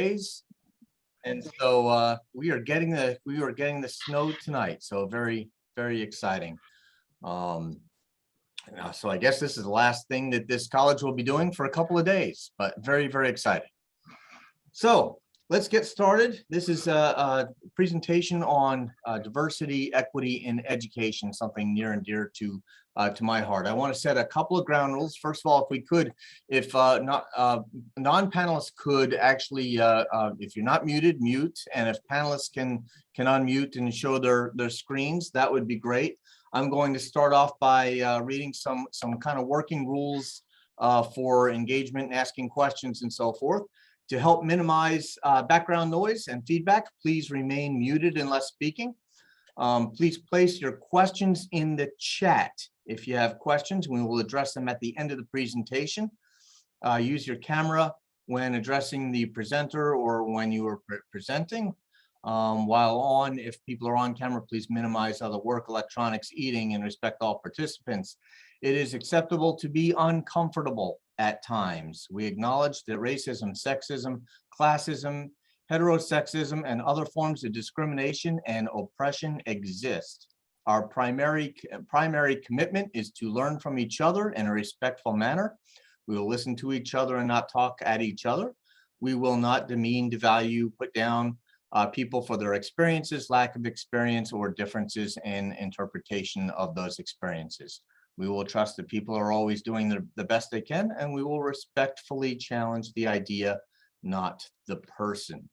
days, and so we are getting the snow tonight. So very exciting. So I guess this is the last thing that this college will be doing for a couple of days, but very exciting. So let's get started. This is a presentation on diversity, equity in education, something near and dear to my heart. I want to set a couple of ground rules. First of all, if we could, if non-panelists could actually, if you're not muted, mute, and if panelists can unmute and show their screens, that would be great. I'm going to start off by reading some kind of working rules for engagement and asking questions and so forth. To help minimize background noise and feedback, please remain muted unless speaking. Please place your questions in the chat. If you have questions, we will address them at the end of the presentation. Use your camera when addressing the presenter or when you are presenting. While on, if people are on camera, please minimize other work, electronics, eating, and respect all participants. It is acceptable to be uncomfortable at times. We acknowledge that racism, sexism, classism, heterosexism, and other forms of discrimination and oppression exist. Our primary commitment is to learn from each other in a respectful manner. We will listen to each other and not talk at each other. We will not demean, devalue, put down people for their experiences, lack of experience, or differences in interpretation of those experiences. We will trust that people are always doing the best they can, and we will respectfully challenge the idea, not the person.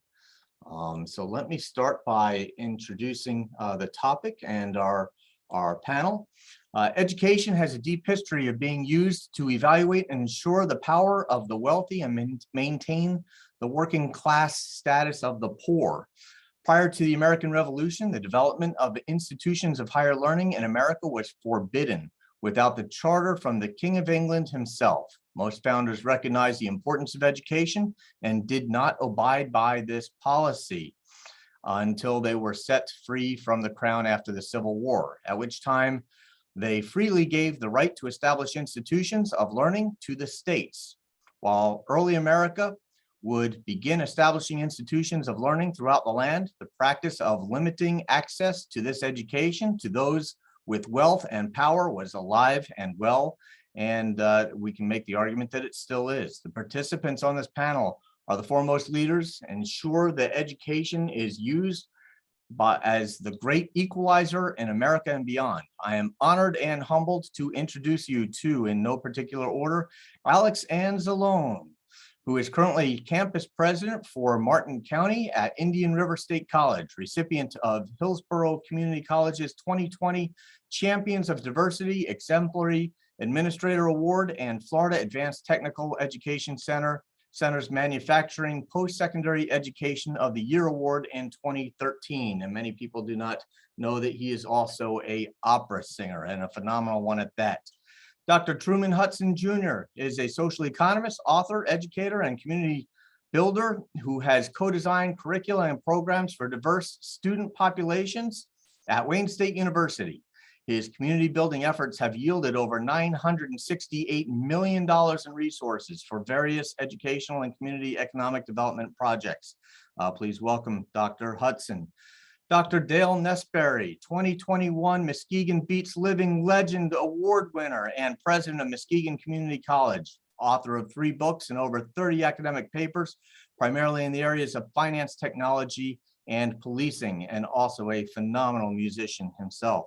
So let me start by introducing the topic and our panel. Education has a deep history of being used to evaluate and ensure the power of the wealthy and maintain the working class status of the poor. Prior to the American Revolution, the development of institutions of higher learning in America was forbidden without the charter from the King of England himself. Most founders recognized the importance of education and did not abide by this policy until they were set free from the crown after the Civil War, at which time they freely gave the right to establish institutions of learning to the states. While early America would begin establishing institutions of learning throughout the land, the practice of limiting access to this education to those with wealth and power was alive and well, and we can make the argument that it still is. The participants on this panel are the foremost leaders and ensure that education is used as the great equalizer in America and beyond. I am honored and humbled to introduce you to, in no particular order, Alex Anzalone, who is currently campus president for Monroe County at Indian River State College, recipient of Hillsborough Community College's 2020 Champions of Diversity Exemplary Administrator Award and Florida Advanced Technical Education Center's Manufacturing Post-Secondary Education of the Year Award in 2013. And many people do not know that he is also an opera singer, and a phenomenal one at that. Dr. Truman Hudson Jr. is a social economist, author, educator, and community builder who has co-designed curricula and programs for diverse student populations at Wayne State University. His community building efforts have yielded over $968 million in resources for various educational and community economic development projects. Please welcome Dr. Hudson. Dr. Dale Nesberry, 2021 Muskegon Beats Living Legend Award winner and president of Muskegon Community College, author of 3 books and over 30 academic papers, primarily in the areas of finance, technology, and policing, and also a phenomenal musician himself.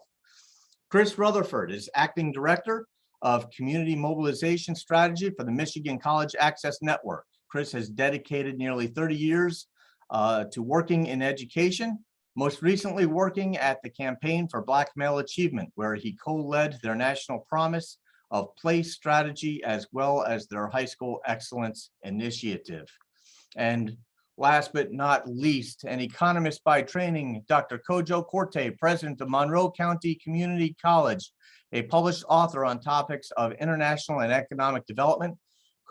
Chris Rutherford is acting director of community mobilization strategy for the Michigan College Access Network. Chris has dedicated nearly 30 years to working in education, most recently working at the Campaign for Black Male Achievement, where he co-led their national promise of place strategy as well as their high school excellence initiative. And last but not least, an economist by training, Dr. Kojo Korte, president of Monroe County Community College, a published author on topics of international and economic development.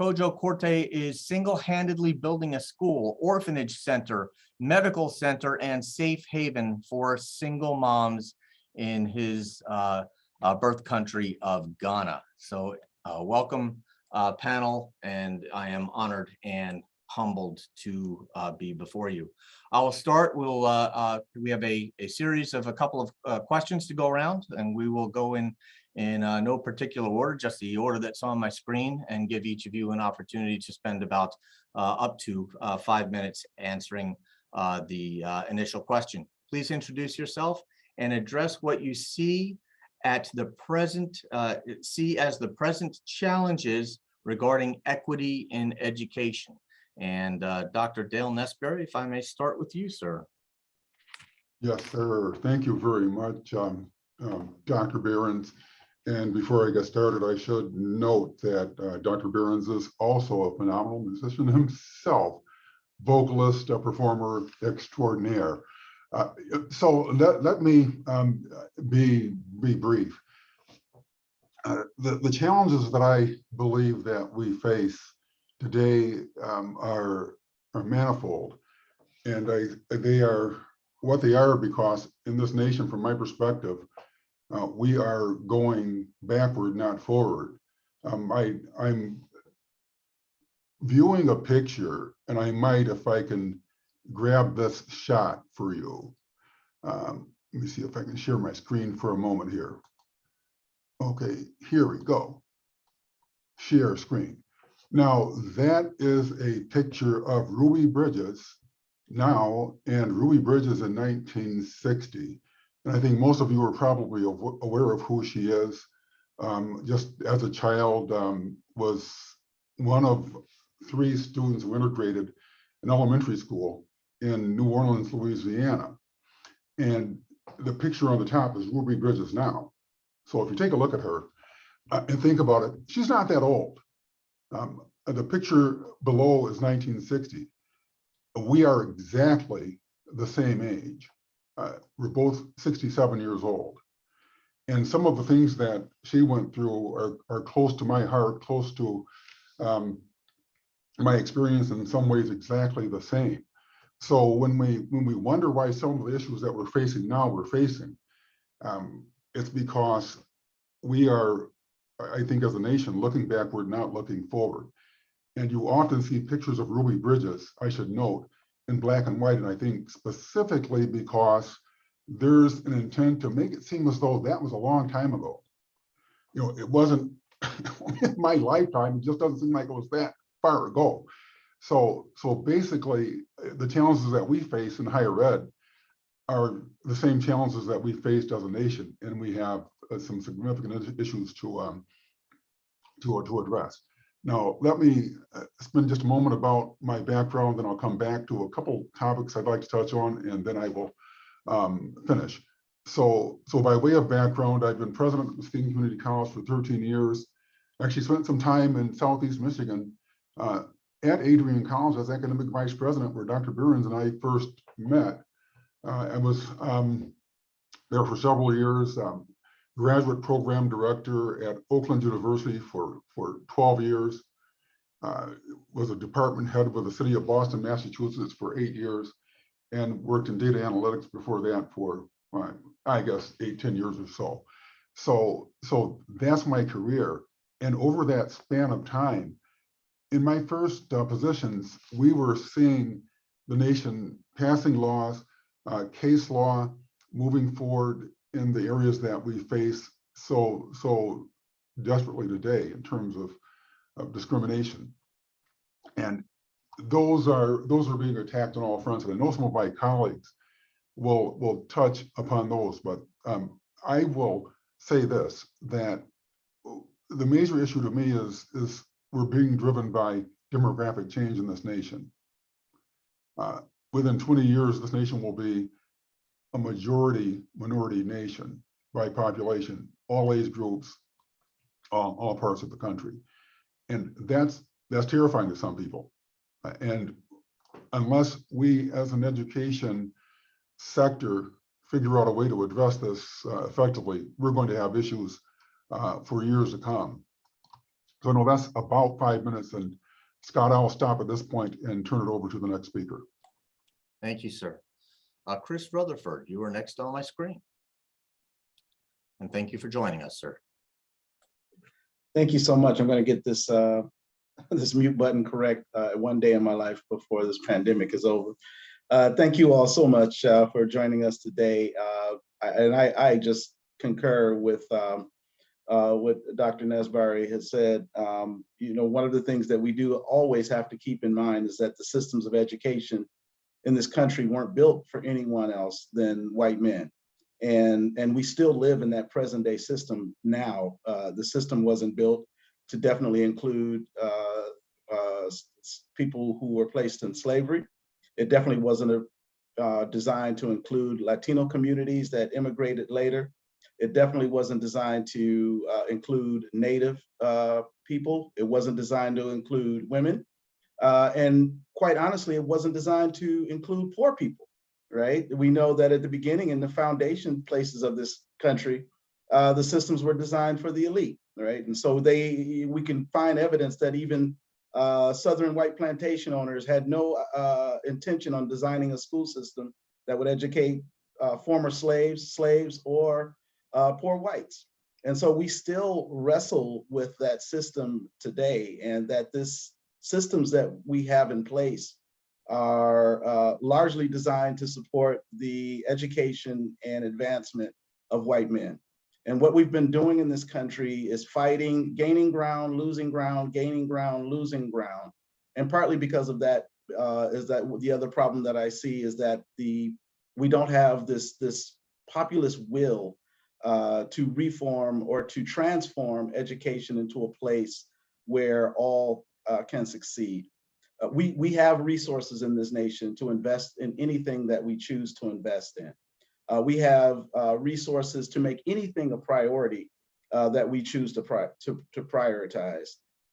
Kojo Korte is single-handedly building a school, orphanage center, medical center, and safe haven for single moms in his birth country of Ghana. So welcome, panel, and I am honored and humbled to be before you. I will start. We have a series of a couple of questions to go around, and we will go in no particular order, just the order that's on my screen, and give each of you an opportunity to spend about up to 5 minutes answering the initial question. Please introduce yourself and address what you see at the present, as the present challenges regarding equity in education. And Dr. Dale Nesberry, if I may start with you, sir. Yes, sir. Thank you very much, Dr. Behrens. And before I get started, I should note that Dr. Behrens is also a phenomenal musician himself, vocalist, performer extraordinaire. So let me be brief. The challenges that I believe that we face today are manifold, and they are what they are because in this nation, from my perspective, we are going backward, not forward. I'm viewing a picture, and I might, if I can grab this shot for you. Let me see if I can share my screen for a moment here. Okay, here we go. Share screen. Now, that is a picture of Ruby Bridges now, and Ruby Bridges in 1960. And I think most of you are probably aware of who she is. Just as a child, was one of 3 students who integrated an elementary school in New Orleans, Louisiana. And the picture on the top is Ruby Bridges now. So if you take a look at her and think about it, she's not that old. The picture below is 1960. We are exactly the same age. We're both 67 years old. And some of the things that she went through are close to my heart, close to my experience, in some ways exactly the same. So when we wonder why some of the issues that we're facing now it's because we are, I think, as a nation, looking backward, not looking forward. And you often see pictures of Ruby Bridges, I should note, in black and white, and I think specifically because there's an intent to make it seem as though that was a long time ago. You know, it wasn't in my lifetime. It just doesn't seem like it was that far ago. So basically, the challenges that we face in higher ed are the same challenges that we faced as a nation, and we have some significant issues to address. Now, let me spend just a moment about my background, then I'll come back to a couple topics I'd like to touch on, and then I will finish. So by way of background, I've been president of the Muskegon Community College for 13 years. Actually spent some time in Southeast Michigan at Adrian College as academic vice president, where Dr. Behrens and I first met. I was there for several years, graduate program director at Oakland University for 12 years, was a department head with the city of Boston, Massachusetts for 8 years, and worked in data analytics before that for, I guess, 8-10 years or so. So that's my career. And over that span of time, in my first positions, we were seeing the nation passing laws, case law, moving forward in the areas that we face so desperately today in terms of discrimination. And those are being attacked on all fronts. And I know some of my colleagues will touch upon those, but I will say this, that the major issue to me is we're being driven by demographic change in this nation. Within 20 years, this nation will be a minority nation by population, all age groups, all parts of the country. And that's terrifying to some people. And unless we as an education sector figure out a way to address this effectively, we're going to have issues for years to come. So no, that's about 5 minutes. And Scott, I'll stop at this point and turn it over to the next speaker. Thank you, sir. Chris Rutherford, you are next on my screen. And thank you for joining us, sir. Thank you so much. I'm going to get this this mute button correct one day in my life before this pandemic is over. Thank you all so much for joining us today. I just concur with what Dr. Nesbari has said. One of the things that we do always have to keep in mind is that the systems of education in this country weren't built for anyone else than white men. And we still live in that present day system now. The system wasn't built to definitely include people who were placed in slavery. It definitely wasn't designed to include Latino communities that immigrated later. It definitely wasn't designed to include Native people. It wasn't designed to include women. And quite honestly, it wasn't designed to include poor people, right? We know that at the beginning, in the foundation places of this country, the systems were designed for the elite, right? And so we can find evidence that even Southern white plantation owners had no intention on designing a school system that would educate former slaves, or poor whites. And so we still wrestle with that system today, and that this systems that we have in place are largely designed to support the education and advancement of white men. And what we've been doing in this country is fighting, gaining ground, losing ground, gaining ground, losing ground. And partly because of that is that the other problem that I see is that we don't have this populist will to reform or to transform education into a place where all can succeed. We have resources in this nation to invest in anything that we choose to invest in. We have resources to make anything a priority that we choose to prioritize.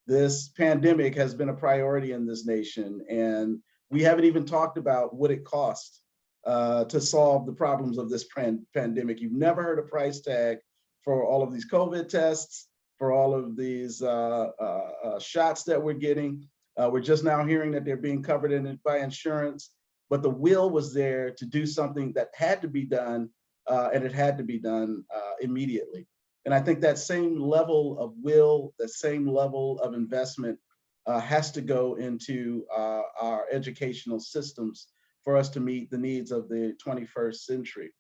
This pandemic has been a priority in this nation, and we haven't even talked about what it costs to solve the problems of this pandemic. You've never heard a price tag for all of these COVID tests, for all of these shots that we're getting. We're just now hearing that they're being covered by insurance, but the will was there to do something that had to be done, and it had to be done immediately. And I think that same level of will, that same level of investment has to go into our educational systems for us to meet the needs of the 21st century.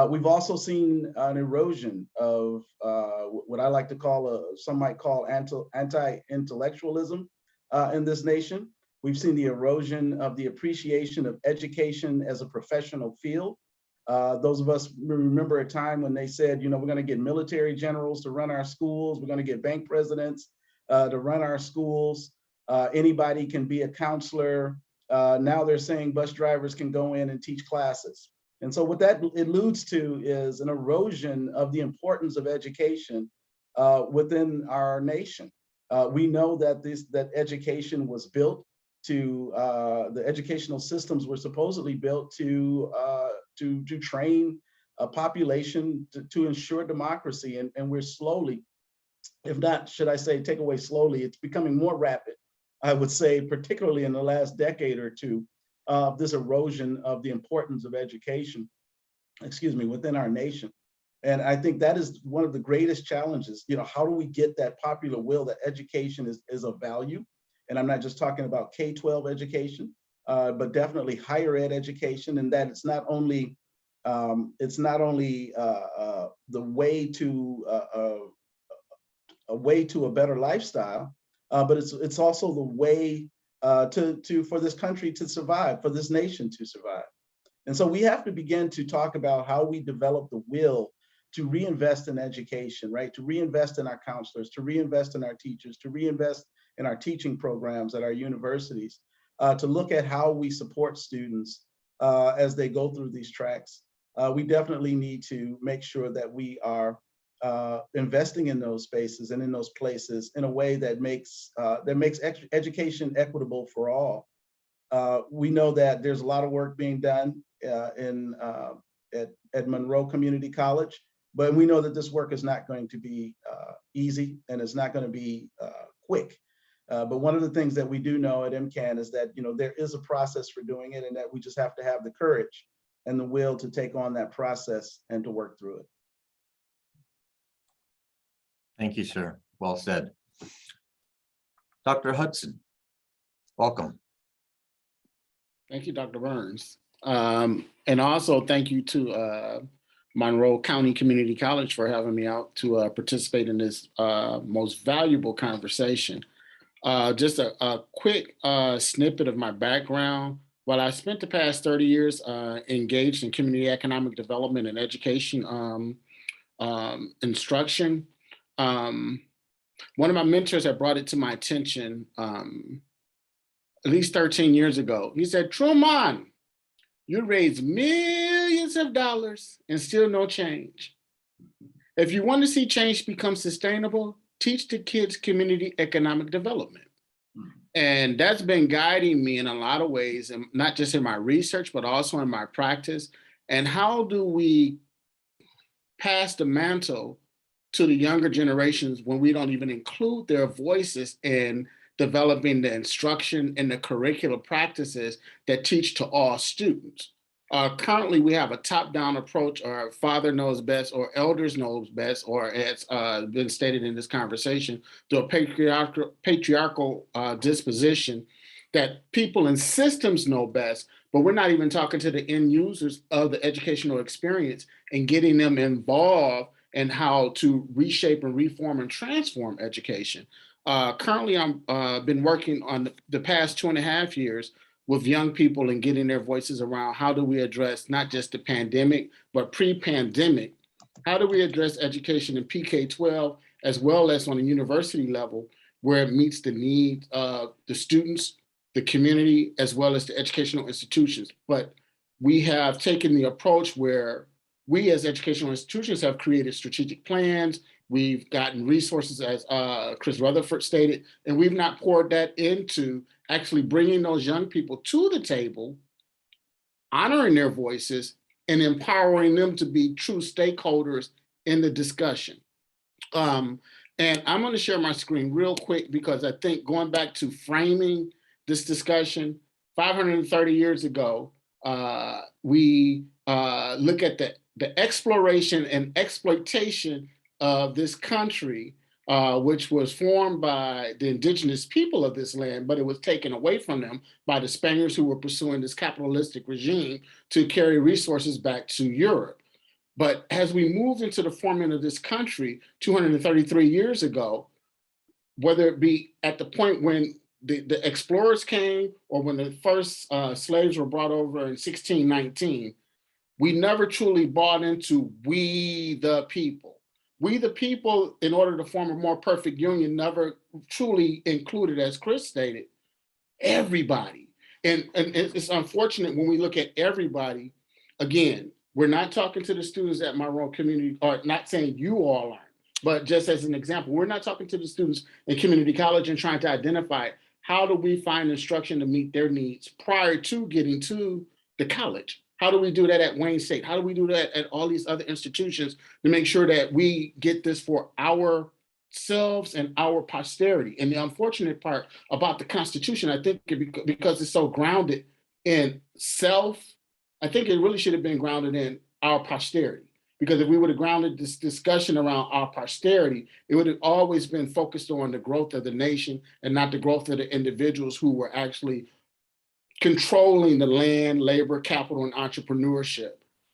We've also seen an erosion of what I like to call, some might call anti-intellectualism in this nation. We've seen the erosion of the appreciation of education as a professional field. Those of us remember a time when they said, we're going to get military generals to run our schools. We're going to get bank presidents to run our schools. Anybody can be a counselor. Now they're saying bus drivers can go in and teach classes. And so what that alludes to is an erosion of the importance of education within our nation. We know that that education was built to, the educational systems were supposedly built to train a population to ensure democracy. And we're slowly, if not, should I say, take away slowly, it's becoming more rapid, I would say, particularly in the last decade or two, this erosion of the importance of education, within our nation. And I think that is one of the greatest challenges. How do we get that popular will that education is of value? And I'm not just talking about K-12 education, but definitely higher ed education, and that it's not only the way to a way to a better lifestyle, but it's also the way for this country to survive, for this nation to survive. And so we have to begin to talk about how we develop the will to reinvest in education, right? To reinvest in our counselors, to reinvest in our teachers, to reinvest in our teaching programs at our universities, to look at how we support students as they go through these tracks. We definitely need to make sure that we are investing in those spaces and in those places in a way that makes education equitable for all. We know that there's a lot of work being done at Monroe Community College, but we know that this work is not going to be easy, and it's not going to be quick. But one of the things that we do know at MCAN is that there is a process for doing it, and that we just have to have the courage and the will to take on that process and to work through it. Thank you, sir. Well said. Dr. Hudson, welcome. Thank you, Dr. Behrens. And also thank you to Monroe County Community College for having me out to participate in this most valuable conversation. Just a quick snippet of my background. While I spent the past 30 years engaged in community economic development and education instruction, one of my mentors had brought it to my attention at least 13 years ago. He said, Truman, you raise millions of dollars and still no change. If you want to see change become sustainable, teach the kids community economic development. And that's been guiding me in a lot of ways, and not just in my research, but also in my practice. And how do we pass the mantle to the younger generations when we don't even include their voices in developing the instruction and the curricular practices that teach to all students? Currently, we have a top-down approach, or father knows best, or elders knows best, or as been stated in this conversation, to a patriarchal disposition that people in systems know best, but we're not even talking to the end users of the educational experience and getting them involved in how to reshape and reform and transform education. Currently, I've been working on the past 2.5 years with young people and getting their voices around how do we address not just the pandemic, but pre-pandemic, how do we address education in PK-12 as well as on a university level where it meets the needs of the students, the community, as well as the educational institutions. But we have taken the approach where we as educational institutions have created strategic plans. We've gotten resources, as Chris Rutherford stated, and we've not poured that into actually bringing those young people to the table, honoring their voices, and empowering them to be true stakeholders in the discussion. And I'm going to share my screen real quick because I think going back to framing this discussion, 530 years ago, we look at the exploration and exploitation of this country, which was formed by the indigenous people of this land, but it was taken away from them by the Spaniards who were pursuing this capitalistic regime to carry resources back to Europe. But as we moved into the forming of this country 233 years ago, whether it be at the point when the explorers came or when the first slaves were brought over in 1619, we never truly bought into we the people. We the people, in order to form a more perfect union, never truly included, as Chris stated, everybody. And it's unfortunate when we look at everybody, again, we're not talking to the students at Monroe Community, or not saying you all aren't, but just as an example, we're not talking to the students in community college and trying to identify how do we find instruction to meet their needs prior to getting to the college. How do we do that at Wayne State? How do we do that at all these other institutions to make sure that we get this for ourselves and our posterity? And the unfortunate part about the Constitution, I think because it's so grounded in self, I think it really should have been grounded in our posterity. Because if we would have grounded this discussion around our posterity, it would have always been focused on the growth of the nation and not the growth of the individuals who were actually controlling the land, labor, capital, and entrepreneurship.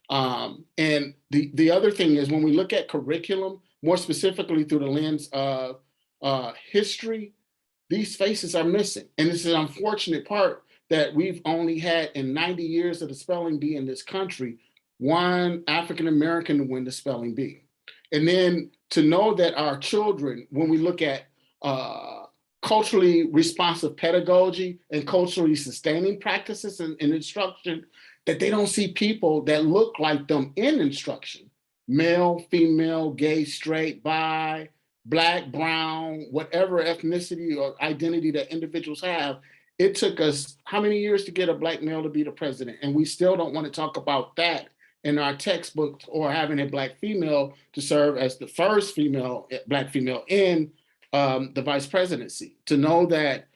And the other thing is when we look at curriculum, more specifically through the lens of history, these faces are missing. And it's an unfortunate part that we've only had in 90 years of the spelling bee in this country, one African-American to win the spelling bee. And then to know that our children, when we look at culturally responsive pedagogy and culturally sustaining practices in instruction, that they don't see people that look like them in instruction. Male, female, gay, straight, bi, black, brown, whatever ethnicity or identity that individuals have. It took us how many years to get a black male to be the president? And we still don't want to talk about that in our textbooks, or having a black female to serve as the first black female in the vice presidency. To know that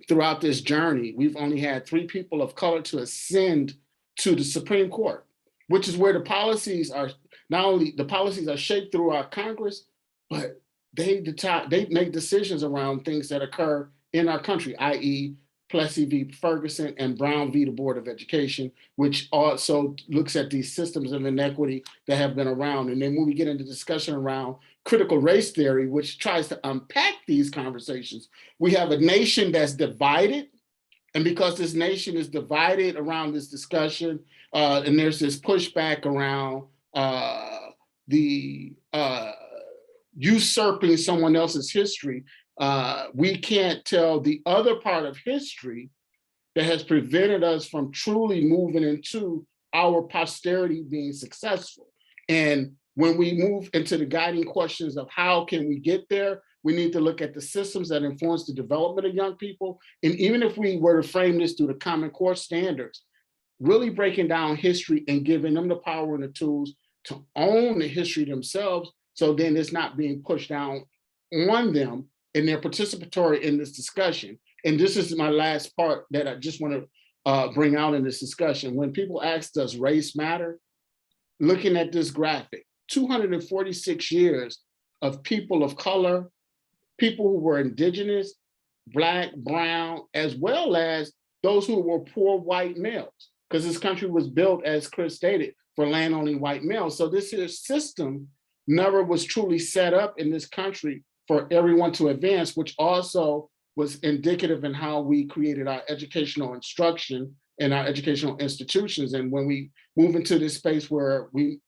throughout this journey, we've only had 3 people of color to ascend to the Supreme Court, which is where the policies are, not only the policies are shaped through our Congress, but they make decisions around things that occur in our country, i.e. Plessy v. Ferguson and Brown v. the Board of Education, which also looks at these systems of inequity that have been around. And then when we get into discussion around critical race theory, which tries to unpack these conversations, we have a nation that's divided. And because this nation is divided around this discussion, and there's this pushback around the usurping someone else's history, we can't tell the other part of history that has prevented us from truly moving into our posterity being successful. And when we move into the guiding questions of how can we get there, we need to look at the systems that influence the development of young people. And even if we were to frame this through the Common Core standards, really breaking down history and giving them the power and the tools to own the history themselves, so then it's not being pushed down on them, and they're participatory in this discussion. And this is my last part that I just want to bring out in this discussion. When people ask, does race matter? Looking at this graphic, 246 years of people of color, people who were indigenous, Black, brown, as well as those who were poor white males, because this country was built, as Chris stated, for land-owning white males. So this here system never was truly set up in this country for everyone to advance, which also was indicative in how we created our educational instruction and our educational institutions. And when we move into this space where the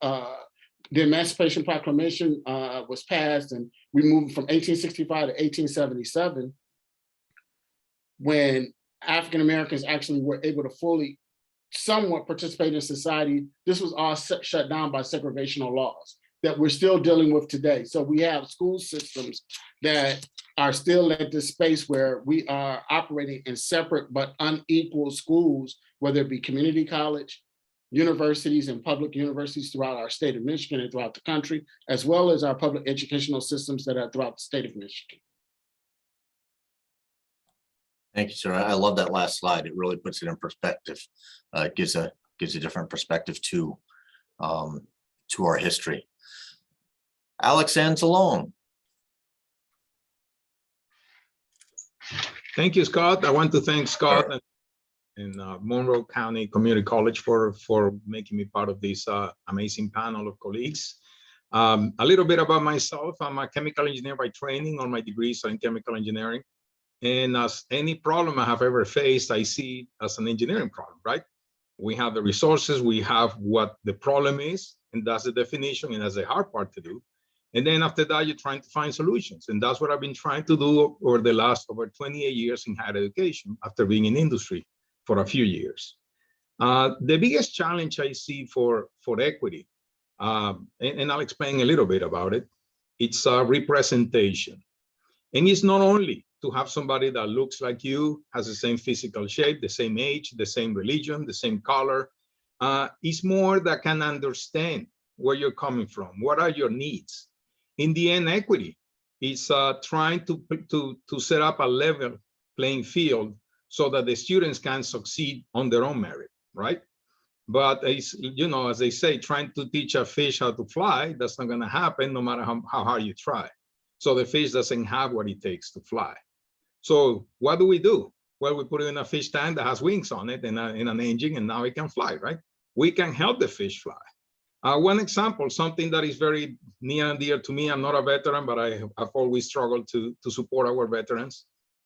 Emancipation Proclamation was passed, and we moved from 1865 to 1877, when African Americans actually were able to fully somewhat participate in society, this was all shut down by segregational laws that we're still dealing with today. So we have school systems that are still at this space where we are operating in separate but unequal schools, whether it be community college, universities, and public universities throughout our state of Michigan and throughout the country, as well as our public educational systems that are throughout the state of Michigan. Thank you, sir. I love that last slide. It really puts it in perspective. It gives a different perspective to our history. Alex Anzalone. Thank you, Scott. I want to thank Scott and Monroe County Community College for making me part of this amazing panel of colleagues. A little bit about myself. I'm a chemical engineer by training. All my degrees are in chemical engineering. And as any problem I have ever faced, I see it as an engineering problem, right? We have the resources, we have what the problem is, and that's the definition, and that's the hard part to do. And then after that, you're trying to find solutions. And that's what I've been trying to do over the last over 28 years in higher education after being in industry for a few years. The biggest challenge I see for equity, and I'll explain a little bit about it, it's representation. And it's not only to have somebody that looks like you, has the same physical shape, the same age, the same religion, the same color. It's more that can understand where you're coming from. What are your needs? In the end, equity is trying to set up a level playing field so that the students can succeed on their own merit, right? But it's, you know, as they say, trying to teach a fish how to fly, that's not going to happen no matter how hard you try. So the fish doesn't have what it takes to fly. So what do? Well, we put it in a fish tank that has wings on it and in an engine, and now it can fly, right? We can help the fish fly. One example, something that is very near and dear to me. I'm not a veteran, but I've always struggled to support our veterans.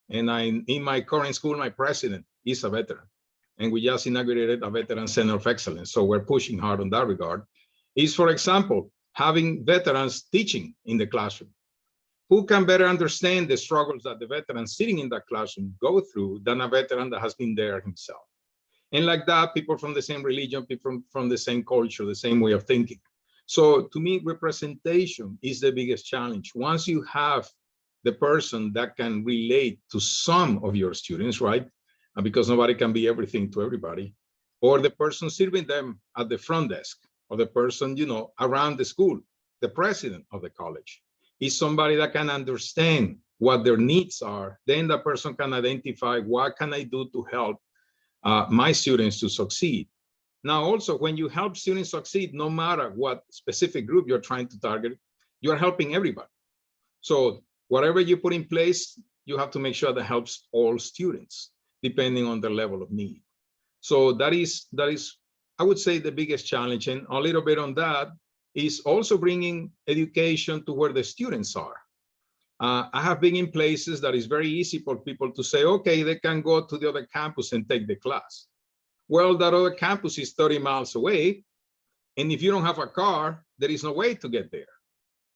And in my current school, my president is a veteran. And we just inaugurated a Veteran Center of Excellence. So we're pushing hard on that regard. Is, for example, having veterans teaching in the classroom. Who can better understand the struggles that the veteran sitting in that classroom go through than a veteran that has been there himself? And like that, people from the same religion, people from the same culture, the same way of thinking. So to me, representation is the biggest challenge. Once you have the person that can relate to some of your students, right? Because nobody can be everything to everybody, or the person serving them at the front desk, or the person, you know, around the school, the president of the college, is somebody that can understand what their needs are. Then the person can identify what can I do to help my students to succeed. Now, also, when you help students succeed, no matter what specific group you're trying to target, you're helping everybody. So whatever you put in place, you have to make sure that helps all students, depending on their level of need. So that is, I would say, the biggest challenge. And a little bit on that is also bringing education to where the students are. I have been in places that is very easy for people to say, okay, they can go to the other campus and take the class. Well, that other campus is 30 miles away. And if you don't have a car, there is no way to get there.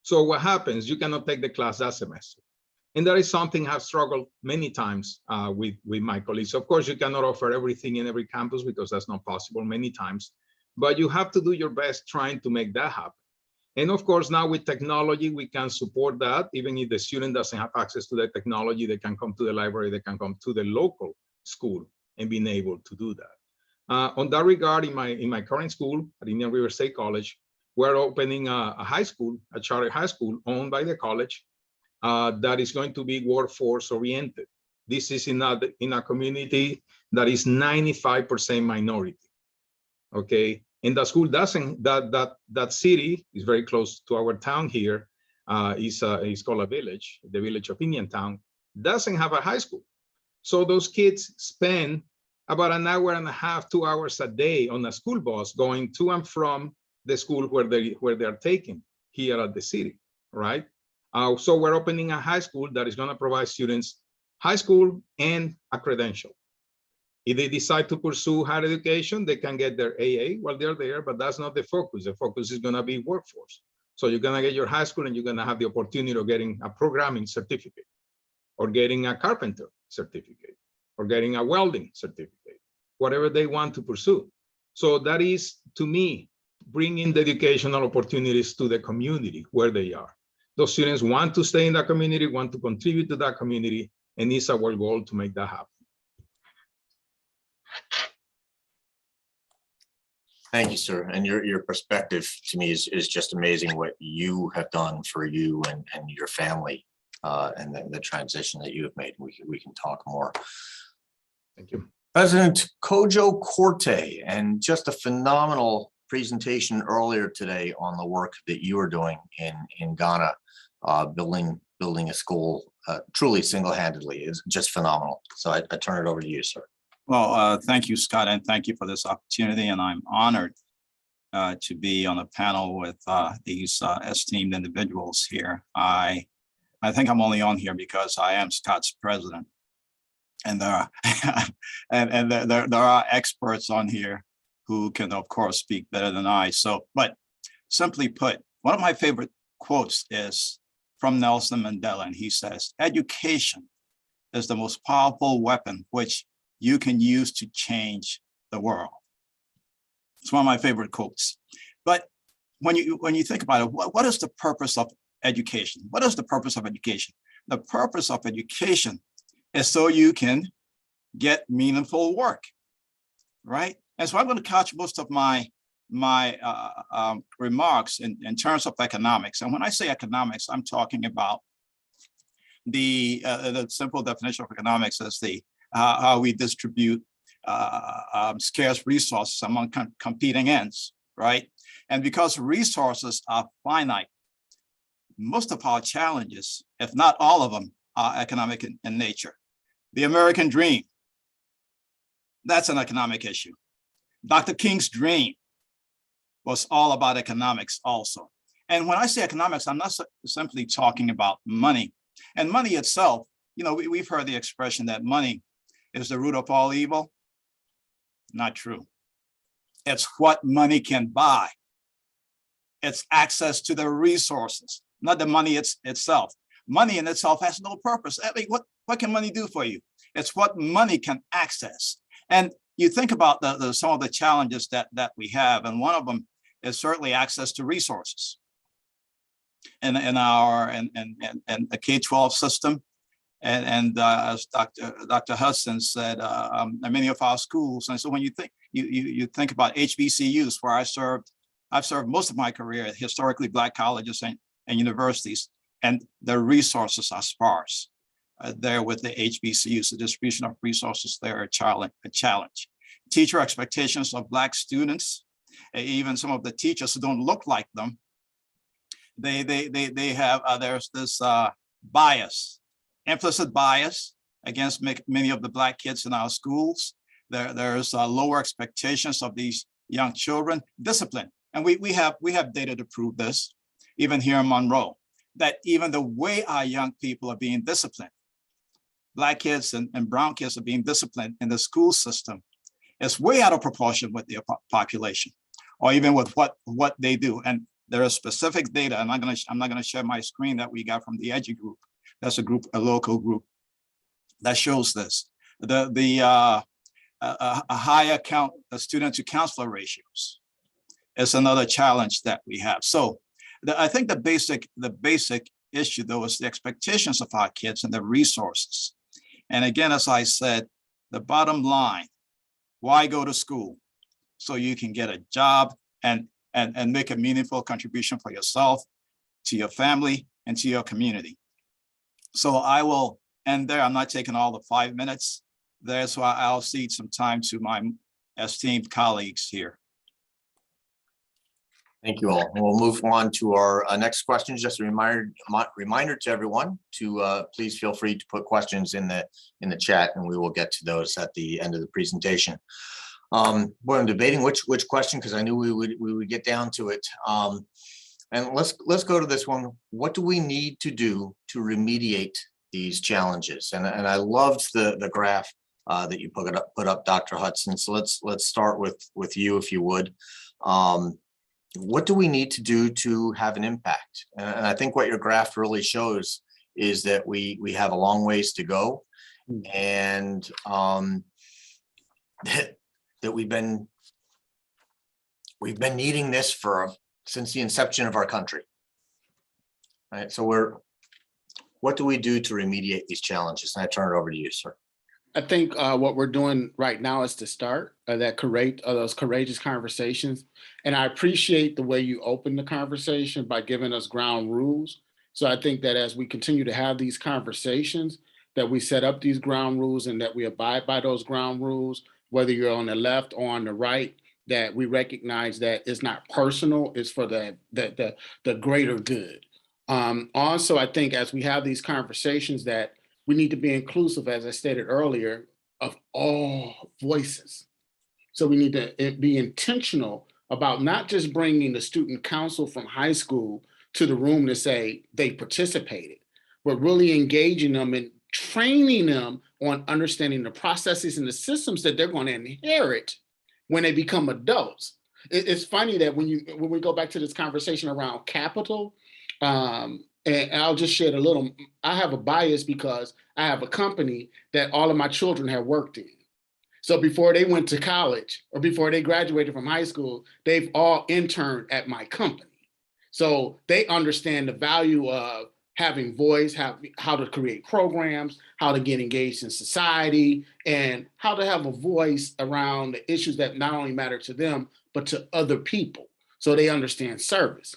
So what happens? You cannot take the class that semester. And that is something I've struggled many times with my colleagues. Of course, you cannot offer everything in every campus because that's not possible many times, but you have to do your best trying to make that happen. And of course, now with technology, we can support that. Even if the student doesn't have access to the technology, they can come to the library, they can come to the local school and being able to do that. On that regard, in my current school at Indian River State College, we're opening a high school, a charter high school owned by the college that is going to be workforce oriented. This is in a community that is 95% minority. Okay. And the school doesn't, that city is very close to our town here. It's called a village, the village of Indiantown, doesn't have a high school. So those kids spend about an hour and a half, 2 hours a day on a school bus going to and from the school where they are taken here at the city, right? So we're opening a high school that is going to provide students high school and a credential. If they decide to pursue higher education, they can get their AA while they're there, but that's not the focus. The focus is going to be workforce. So you're going to get your high school and you're going to have the opportunity of getting a programming certificate or getting a carpenter certificate or getting a welding certificate, whatever they want to pursue. So that is, to me, bringing the educational opportunities to the community where they are. Those students want to stay in that community, want to contribute to that community, and it's our goal to make that happen. Thank you, sir. And your perspective to me is just amazing, what you have done for you and your family, and the transition that you have made. We can talk more. Thank you. President Kojo Korte, and just a phenomenal presentation earlier today on the work that you are doing in Ghana, building a school truly single-handedly is just phenomenal. So I turn it over to you, sir. Well, thank you, Scott, and thank you for this opportunity. And I'm honored to be on a panel with these esteemed individuals here. I think I'm only on here because I am Scott's president, and there are and there are experts on here who can, of course, speak better than I. So, but simply put, one of my favorite quotes is from Nelson Mandela, and he says, "Education is the most powerful weapon which you can use to change the world." It's one of my favorite quotes. But when you think about it, what is the purpose of education? What is the purpose of education? The purpose of education is so you can get meaningful work, right? And so I'm going to couch most of my remarks in terms of economics. And when I say economics, I'm talking about the simple definition of economics as how we distribute scarce resources among competing ends, right? And because resources are finite, most of our challenges, if not all of them, are economic in nature. The American dream, that's an economic issue. Dr. King's dream was all about economics also. And when I say economics, I'm not simply talking about money. And money itself, you know, we've heard the expression that money is the root of all evil. Not true. It's what money can buy. It's access to the resources, not the money itself. Money in itself has no purpose. I mean, what can money do for you? It's what money can access. And you think about some of the challenges that we have, and one of them is certainly access to resources. In the K-12 system, and as Dr. Hudson said, many of our schools. And so when you think about HBCUs, where I've served most of my career at historically Black colleges and universities, and the resources are sparse. There with the HBCUs, the distribution of resources there are a challenge. Teacher expectations of Black students, even some of the teachers who don't look like them, they have, there's this bias, implicit bias against many of the Black kids in our schools. There's lower expectations of these young children, discipline. And we have data to prove this, even here in Monroe, that even the way our young people are being disciplined, Black kids and brown kids are being disciplined in the school system, is way out of proportion with their population, or even with what they do. And there is specific data, and I'm not gonna share my screen, that we got from the EDGI group. That's a local group that shows this. A higher student to counselor ratios is another challenge that we have. So I think the basic issue, though, is the expectations of our kids and the resources. And again, as I said, the bottom line, why go to school? So you can get a job and make a meaningful contribution for yourself, to your family, and to your community. So I will end there. I'm not taking all the 5 minutes there, so I'll cede some time to my esteemed colleagues here. Thank you all. And we'll move on to our next questions. Just a reminder to everyone to please feel free to put questions in the chat, and we will get to those at the end of the presentation. Boy, I'm debating which question, because I knew we would get down to it. And let's go to this one. What do we need to do to remediate these challenges? And I loved the graph that you put up, Dr. Hudson. So let's start with you, if you would. What do we need to do to have an impact? And I think what your graph really shows is that we have a long ways to go, and that we've been needing this since the inception of our country. All right, so what do we do to remediate these challenges? And I turn it over to you, sir. I think what we're doing right now is to start those courageous conversations. And I appreciate the way you open the conversation by giving us ground rules. So I think that as we continue to have these conversations, that we set up these ground rules and that we abide by those ground rules, whether you're on the left or on the right, that we recognize that it's not personal, it's for the greater good. Also, I think as we have these conversations, that we need to be inclusive, as I stated earlier, of all voices. So we need to be intentional about not just bringing the student council from high school to the room to say they participated, but really engaging them and training them on understanding the processes and the systems that they're going to inherit when they become adults. It's funny that when we go back to this conversation around capital, and I'll just share a little. I have a bias because I have a company that all of my children have worked in. So before they went to college or before they graduated from high school, they've all interned at my company. So they understand the value of having voice, how to create programs, how to get engaged in society, and how to have a voice around the issues that not only matter to them, but to other people. So they understand service.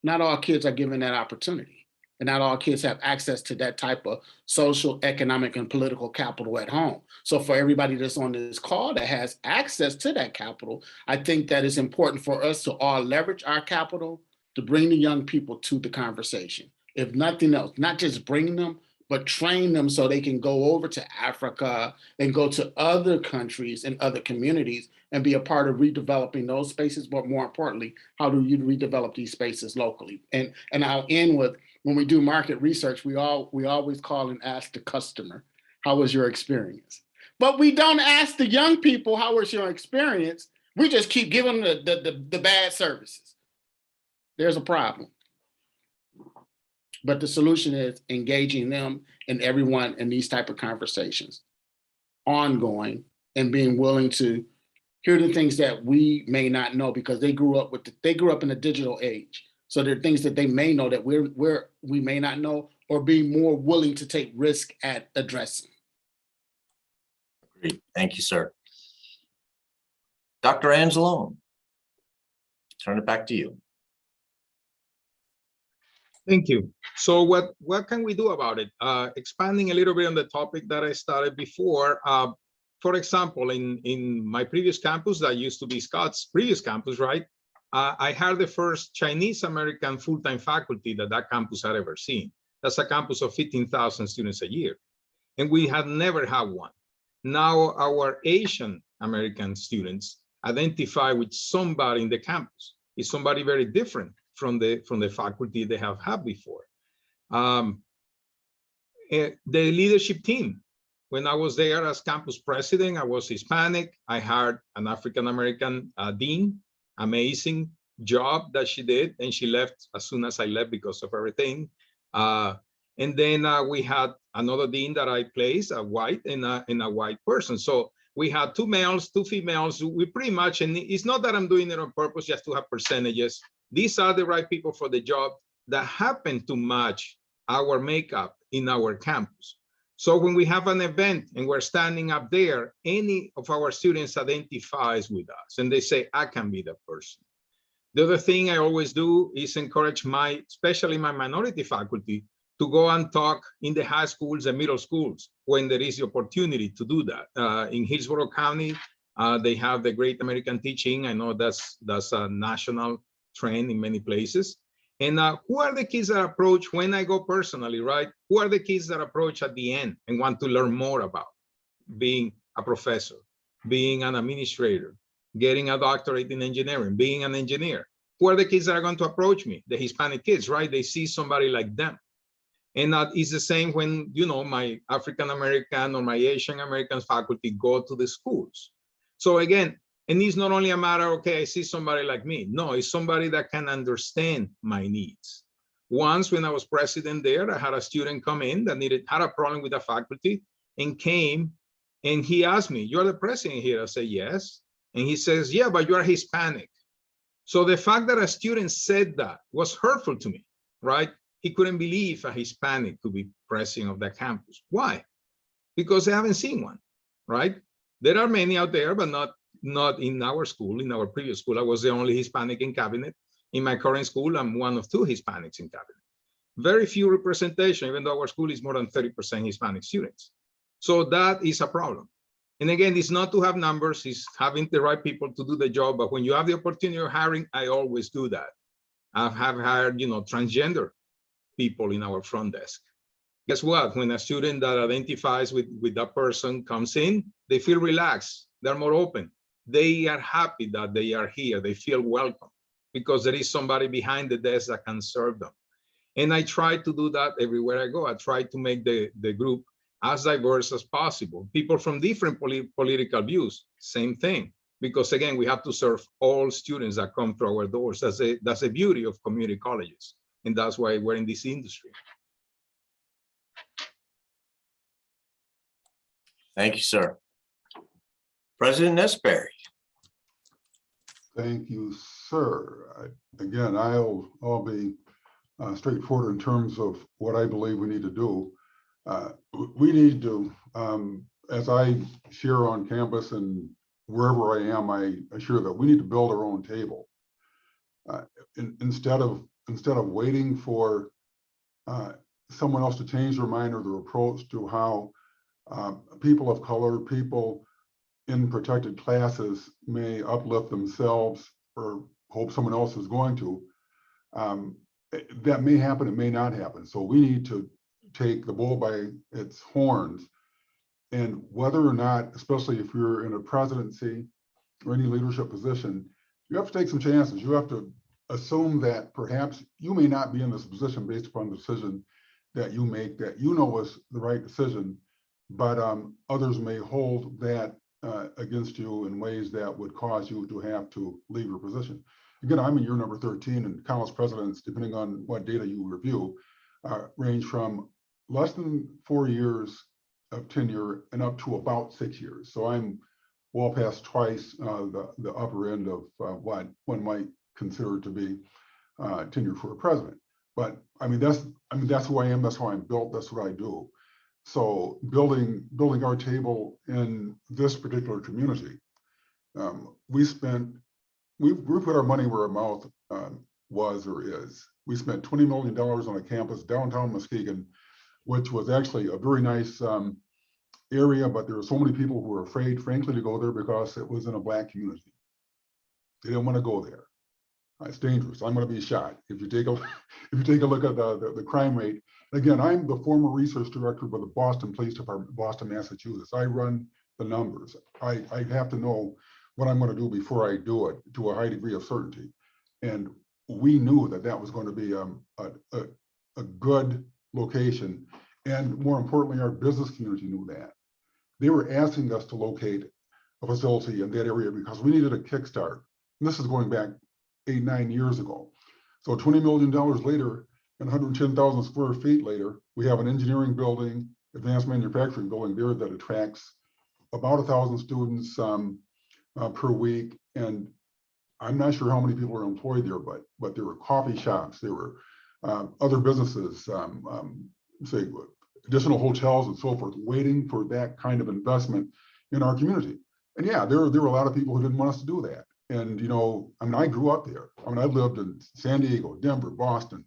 Not all kids are given that opportunity, and not all kids have access to that type of social, economic, and political capital at home. So for everybody that's on this call that has access to that capital, I think that it's important for us to all leverage our capital to bring the young people to the conversation. If nothing else, not just bring them, but train them so they can go over to Africa and go to other countries and other communities and be a part of redeveloping those spaces. But more importantly, how do you redevelop these spaces locally? And I'll end with, when we do market research, we always call and ask the customer, how was your experience? But we don't ask the young people, how was your experience? We just keep giving them the bad services. There's a problem. But the solution is engaging them and everyone in these type of conversations, ongoing, and being willing to hear the things that we may not know, because they grew up in a digital age. So there are things that they may know that we may not know, or be more willing to take risk at addressing. Great. Thank you, sir. Dr. Anzalone, turn it back to you. Thank you. So what can we do about it? Expanding a little bit on the topic that I started before. For example, in my previous campus, that used to be Scott's previous campus, right? I hired the first Chinese American full-time faculty that campus had ever seen. That's a campus of 15,000 students a year. And we had never had one. Now our Asian American students identify with somebody in the campus. It's somebody very different from the faculty they have had before. The leadership team, when I was there as campus president, I was Hispanic. I hired an African-American dean, amazing job that she did. And she left as soon as I left because of everything. And then we had another dean that I placed, a white and a white person. So we had 2 males, 2 females. We pretty much, and it's not that I'm doing it on purpose just to have percentages. These are the right people for the job that happen to match our makeup in our campus. So when we have an event and we're standing up there, any of our students identifies with us and they say, I can be that person. The other thing I always do is encourage especially my minority faculty, to go and talk in the high schools and middle schools when there is the opportunity to do that. In Hillsborough County, they have the Great American Teaching. I know that's a national trend in many places. And who are the kids that approach when I go personally, right? Who are the kids that approach at the end and want to learn more about being a professor, being an administrator, getting a doctorate in engineering, being an engineer? Who are the kids that are going to approach me? The Hispanic kids, right? They see somebody like them. And that is the same when, you know, my African-American or my Asian American faculty go to the schools. So again, and it's not only a matter, okay, I see somebody like me. No, it's somebody that can understand my needs. Once when I was president there, I had a student come in that had a problem with the faculty and came and he asked me, you're the president here? I said, yes. And he says, yeah, but you're Hispanic. So the fact that a student said that was hurtful to me, right? He couldn't believe a Hispanic could be president of that campus. Why? Because they haven't seen one, right? There are many out there, but not in our school. In our previous school, I was the only Hispanic in cabinet. In my current school, I'm one of 2 Hispanics in cabinet. Very few representation, even though our school is more than 30% Hispanic students. So that is a problem. And again, it's not to have numbers, it's having the right people to do the job. But when you have the opportunity of hiring, I always do that. I have hired, you know, transgender people in our front desk. Guess what? When a student that identifies with that person comes in, they feel relaxed. They're more open. They are happy that they are here. They feel welcome because there is somebody behind the desk that can serve them. And I try to do that everywhere I go. I try to make the group as diverse as possible. People from different political views, same thing. Because again, we have to serve all students that come through our doors. That's the beauty of community colleges. And that's why we're in this industry. Thank you, sir. President Nesberry. Thank you, sir. Again, I'll be straightforward in terms of what I believe we need to do. We need to, as I share on campus and wherever I am, I assure that we need to build our own table. Instead of waiting for someone else to change their mind or their approach to how people of color, people in protected classes may uplift themselves or hope someone else is going to, that may happen, it may not happen. So we need to take the bull by its horns, and whether or not, especially if you're in a presidency or any leadership position, you have to take some chances. You have to assume that perhaps you may not be in this position based upon the decision that you make that you know was the right decision, but others may hold that against you in ways that would cause you to have to leave your position. Again, I'm in year number 13, and college presidents, depending on what data you review, range from less than 4 years of tenure and up to about 6 years. So I'm well past twice the upper end of what one might consider to be tenure for a president. But I mean that's who I am. That's how I'm built. That's what I do. So building our table in this particular community, we put our money where our mouth was or is. We spent $20 million on a campus downtown Muskegon, which was actually a very nice area, but there were so many people who were afraid, frankly, to go there because it was in a Black community. They didn't want to go there. It's dangerous. I'm going to be shot if you take a if you take a look at the crime rate. Again, I'm the former research director for the Boston Police Department, Boston, Massachusetts. I run the numbers. I have to know what I'm going to do before I do it to a high degree of certainty. And we knew that that was going to be a good location. And more importantly, our business community knew that. They were asking us to locate a facility in that area because we needed a kickstart. And this is going back 8-9 years ago. So $20 million later and 110,000 square feet later, we have an engineering building, advanced manufacturing building there that attracts about 1,000 students per week. And I'm not sure how many people are employed there, but there were coffee shops, there were other businesses, say additional hotels and so forth, waiting for that kind of investment in our community. And yeah, there were a lot of people who didn't want us to do that. And, you know, I mean, I grew up there. I mean, I lived in San Diego, Denver, Boston,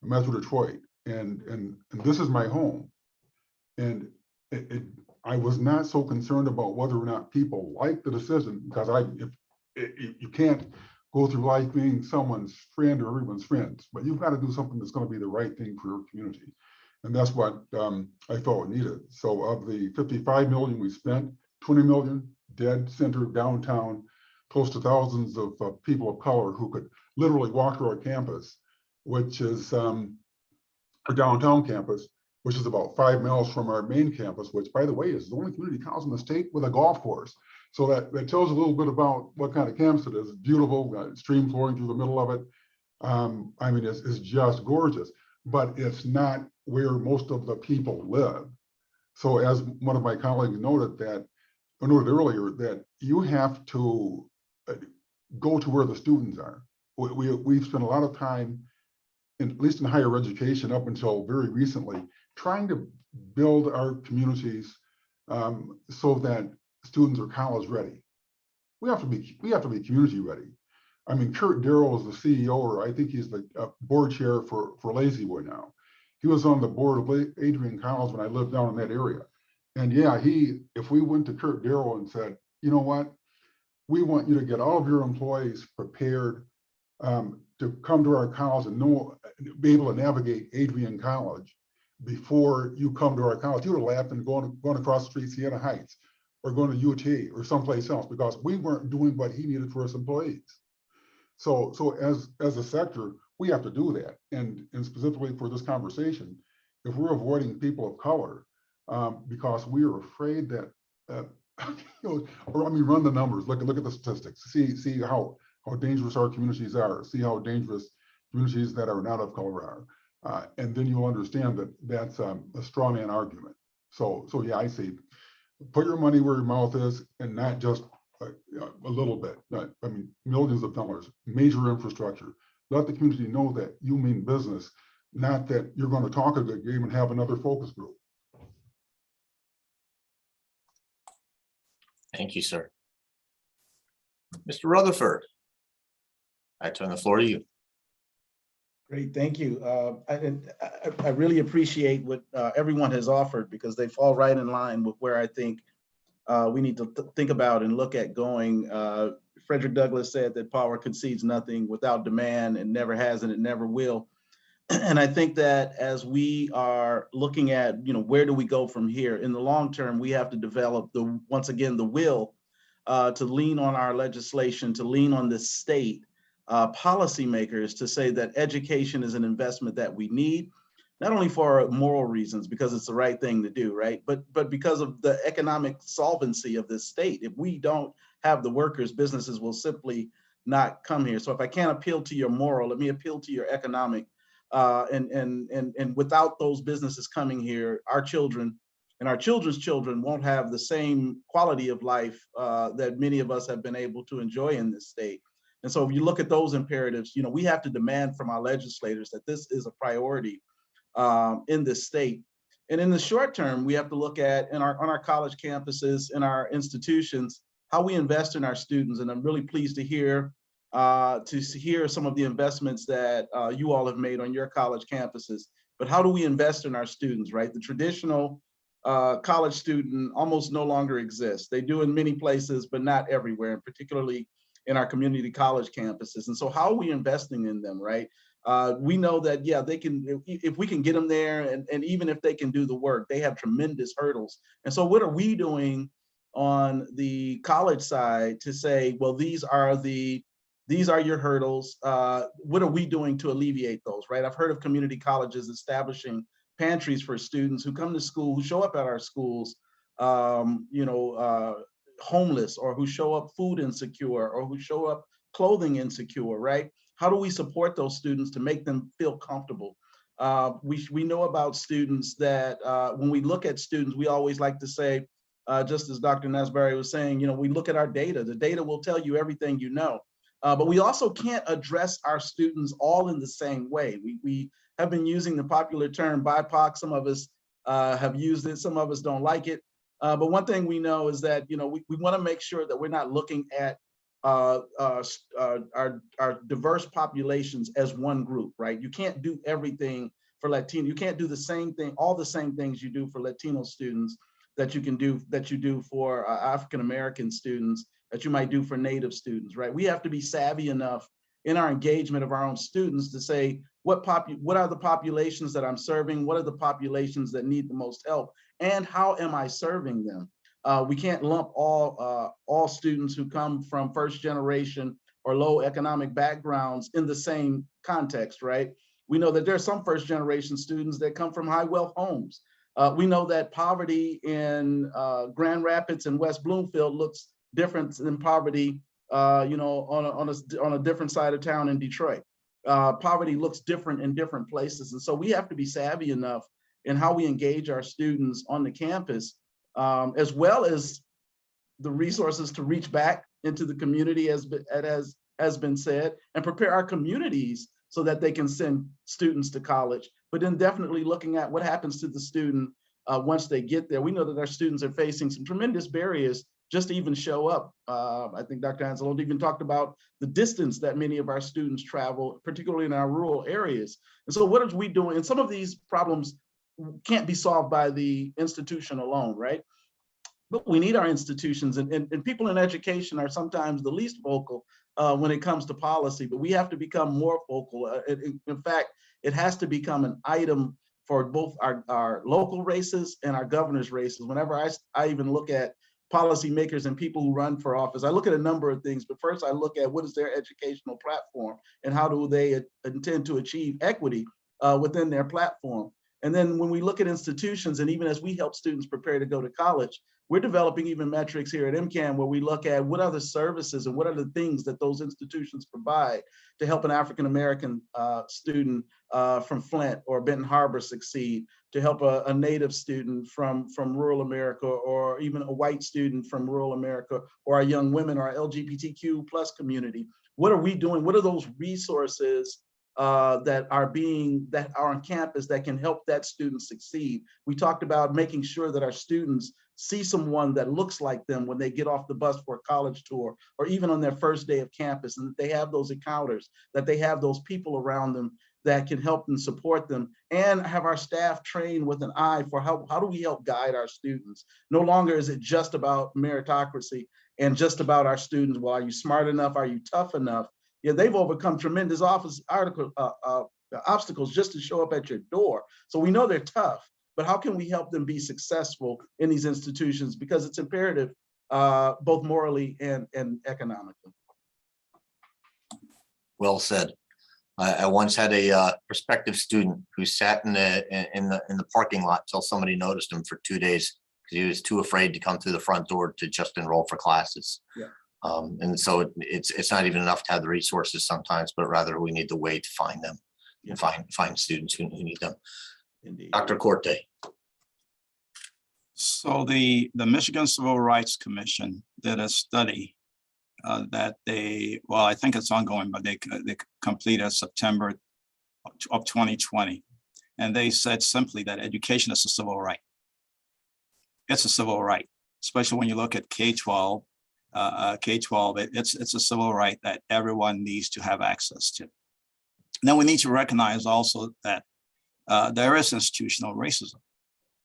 Metro Detroit, and this is my home. And I was not so concerned about whether or not people liked the decision, because you can't go through life being someone's friend or everyone's friends, but you've got to do something that's going to be the right thing for your community. And that's what I felt needed. So of the 55 million we spent, 20 million dead center downtown, close to thousands of people of color who could literally walk to our campus, which is our downtown campus, which is about 5 miles from our main campus, which, by the way, is the only community college in the state with a golf course. So that tells a little bit about what kind of campus it is. It's beautiful, stream flowing through the middle of it. I mean, it's just gorgeous, but it's not where most of the people live. So as one of my colleagues noted earlier, that you have to go to where the students are. We've spent a lot of time, at least in higher education up until very recently, trying to build our communities so that students are college ready. We have to be community ready. I mean, Kurt Darrow is the CEO, or I think he's the board chair for Lazyboy now. He was on the board of Adrian College when I lived down in that area. And yeah, if we went to Kurt Darrow and said, you know what, we want you to get all of your employees prepared to come to our college and be able to navigate Adrian College before you come to our college, you would have laughed and going across the street, Siena Heights, or going to UT or someplace else, because we weren't doing what he needed for his employees. So as a sector, we have to do that. And specifically for this conversation, if we're avoiding people of color because we are afraid that, run the numbers, look at the statistics, see how dangerous our communities are, see how dangerous communities that are not of color are. And then you'll understand that that's a straw man argument. So yeah, I say, put your money where your mouth is, and not just a little bit. I mean, millions of dollars, major infrastructure. Let the community know that you mean business, not that you're going to talk a good game and have another focus group. Thank you, sir. Mr. Rutherford, I turn the floor to you. Great, thank you. I really appreciate what everyone has offered, because they fall right in line with where I think we need to think about and look at going. Frederick Douglass said that power concedes nothing without demand, and never has and it never will. And I think that as we are looking at, where do we go from here? In the long term, we have to develop once again, the will to lean on our legislation, to lean on the state policymakers to say that education is an investment that we need, not only for moral reasons, because it's the right thing to do, right? But because of the economic solvency of this state. If we don't have the workers, businesses will simply not come here. So if I can't appeal to your moral, let me appeal to your economic. And without those businesses coming here, our children and our children's children won't have the same quality of life that many of us have been able to enjoy in this state. And so if you look at those imperatives, we have to demand from our legislators that this is a priority in this state. And in the short term, we have to look at on our college campuses, in our institutions, how we invest in our students. And I'm really pleased to hear some of the investments that you all have made on your college campuses. But how do we invest in our students, right? The traditional college student almost no longer exists. They do in many places, but not everywhere, and particularly in our community college campuses. And so how are we investing in them, right? We know that, yeah, they can, if we can get them there, and even if they can do the work, they have tremendous hurdles. And so what are we doing on the college side to say, well, these are your hurdles. What are we doing to alleviate those, right? I've heard of community colleges establishing pantries for students who come to school, who show up at our schools, homeless, or who show up food insecure, or who show up clothing insecure, right? How do we support those students to make them feel comfortable? We know about students that when we look at students, we always like to say, just as Dr. Nasberry was saying, we look at our data. The data will tell you everything you know. But we also can't address our students all in the same way. We have been using the popular term BIPOC. Some of us have used it, some of us don't like it. But one thing we know is that, we want to make sure that we're not looking at our diverse populations as one group, right? You can't do everything for Latino. You can't do the same thing, all the same things you do for Latino students that you do for African American students, that you might do for Native students, right? We have to be savvy enough in our engagement of our own students to say, what are the populations that I'm serving? What are the populations that need the most help? And how am I serving them? We can't lump all students who come from first generation or low economic backgrounds in the same context, right? We know that there are some first generation students that come from high wealth homes. We know that poverty in Grand Rapids and West Bloomfield looks different than poverty, on a different side of town in Detroit. Poverty looks different in different places. And so we have to be savvy enough in how we engage our students on the campus, as well as the resources to reach back into the community, as has been said, and prepare our communities so that they can send students to college, but then definitely looking at what happens to the student once they get there. We know that our students are facing some tremendous barriers just to even show up. I think Dr. Anzalone even talked about the distance that many of our students travel, particularly in our rural areas. And so what are we doing? And some of these problems can't be solved by the institution alone, right? But we need our institutions, and people in education are sometimes the least vocal when it comes to policy, but we have to become more vocal. In fact, it has to become an item for both our local races and our governor's races. Whenever I even look at policymakers and people who run for office, I look at a number of things, but first I look at what is their educational platform and how do they intend to achieve equity within their platform. And then when we look at institutions, and even as we help students prepare to go to college, we're developing even metrics here at MCAN where we look at what are the services and what are the things that those institutions provide to help an African-American student from Flint or Benton Harbor succeed, to help a Native student from rural America, or even a white student from rural America, or our young women, or our LGBTQ plus community. What are we doing? What are those resources that are on campus that can help that student succeed? We talked about making sure that our students see someone that looks like them when they get off the bus for a college tour, or even on their first day of campus, and that they have those encounters, that they have those people around them that can help and support them, and have our staff trained with an eye for how do we help guide our students. No longer is it just about meritocracy and just about our students. Well, are you smart enough? Are you tough enough? Yeah, they've overcome tremendous obstacles just to show up at your door. So we know they're tough, but how can we help them be successful in these institutions? Because it's imperative, both morally and economically. Well said. I once had a prospective student who sat in the parking lot till somebody noticed him for 2 days because he was too afraid to come through the front door to just enroll for classes. Yeah. And so it's not even enough to have the resources sometimes, but rather we need the way to find them, and find students who need them. Indeed. Dr. Corte. So the Michigan Civil Rights Commission did a study that I think it's ongoing, but they completed September of 2020. And they said simply that education is a civil right. It's a civil right, especially when you look at K-12. K-12, it's a civil right that everyone needs to have access to. Now we need to recognize also that there is institutional racism.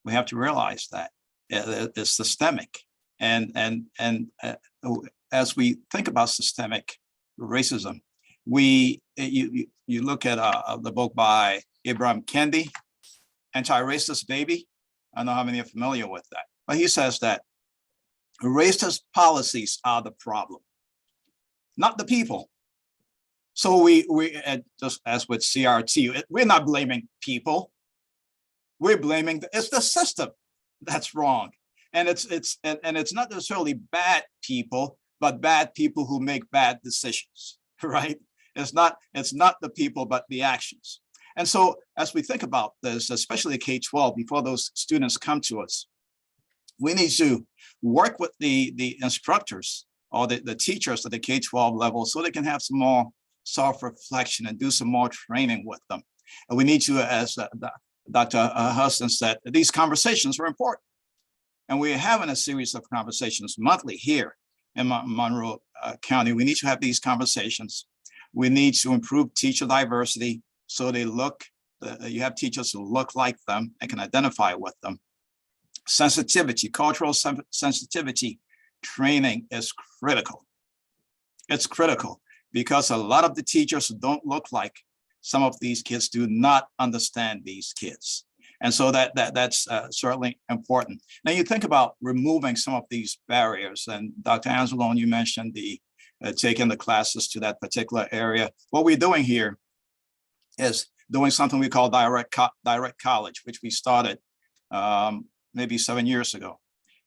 We have to realize that it's systemic, and as we think about systemic racism, you look at the book by Ibram Kendi, Anti-Racist Baby. I don't know how many are familiar with that, but he says that racist policies are the problem, not the people. So we just as with CRT, we're not blaming people. We're blaming it's the system that's wrong, and it's not necessarily bad people, but bad people who make bad decisions, right? It's not the people, but the actions. And so as we think about this, especially K-12, before those students come to us, we need to work with the instructors or the teachers at the K-12 level so they can have some more self-reflection and do some more training with them. And we need to, as Dr. Hudson said, these conversations are important. And we're having a series of conversations monthly here in Monroe County. We need to have these conversations. We need to improve teacher diversity so they look, you have teachers who look like them and can identify with them. Sensitivity, cultural sensitivity training is critical. It's critical because a lot of the teachers who don't look like some of these kids do not understand these kids. And so that's certainly important. Now you think about removing some of these barriers, and Dr. Anzalone, you mentioned the taking the classes to that particular area. What we're doing here is doing something we call direct college, which we started maybe 7 years ago.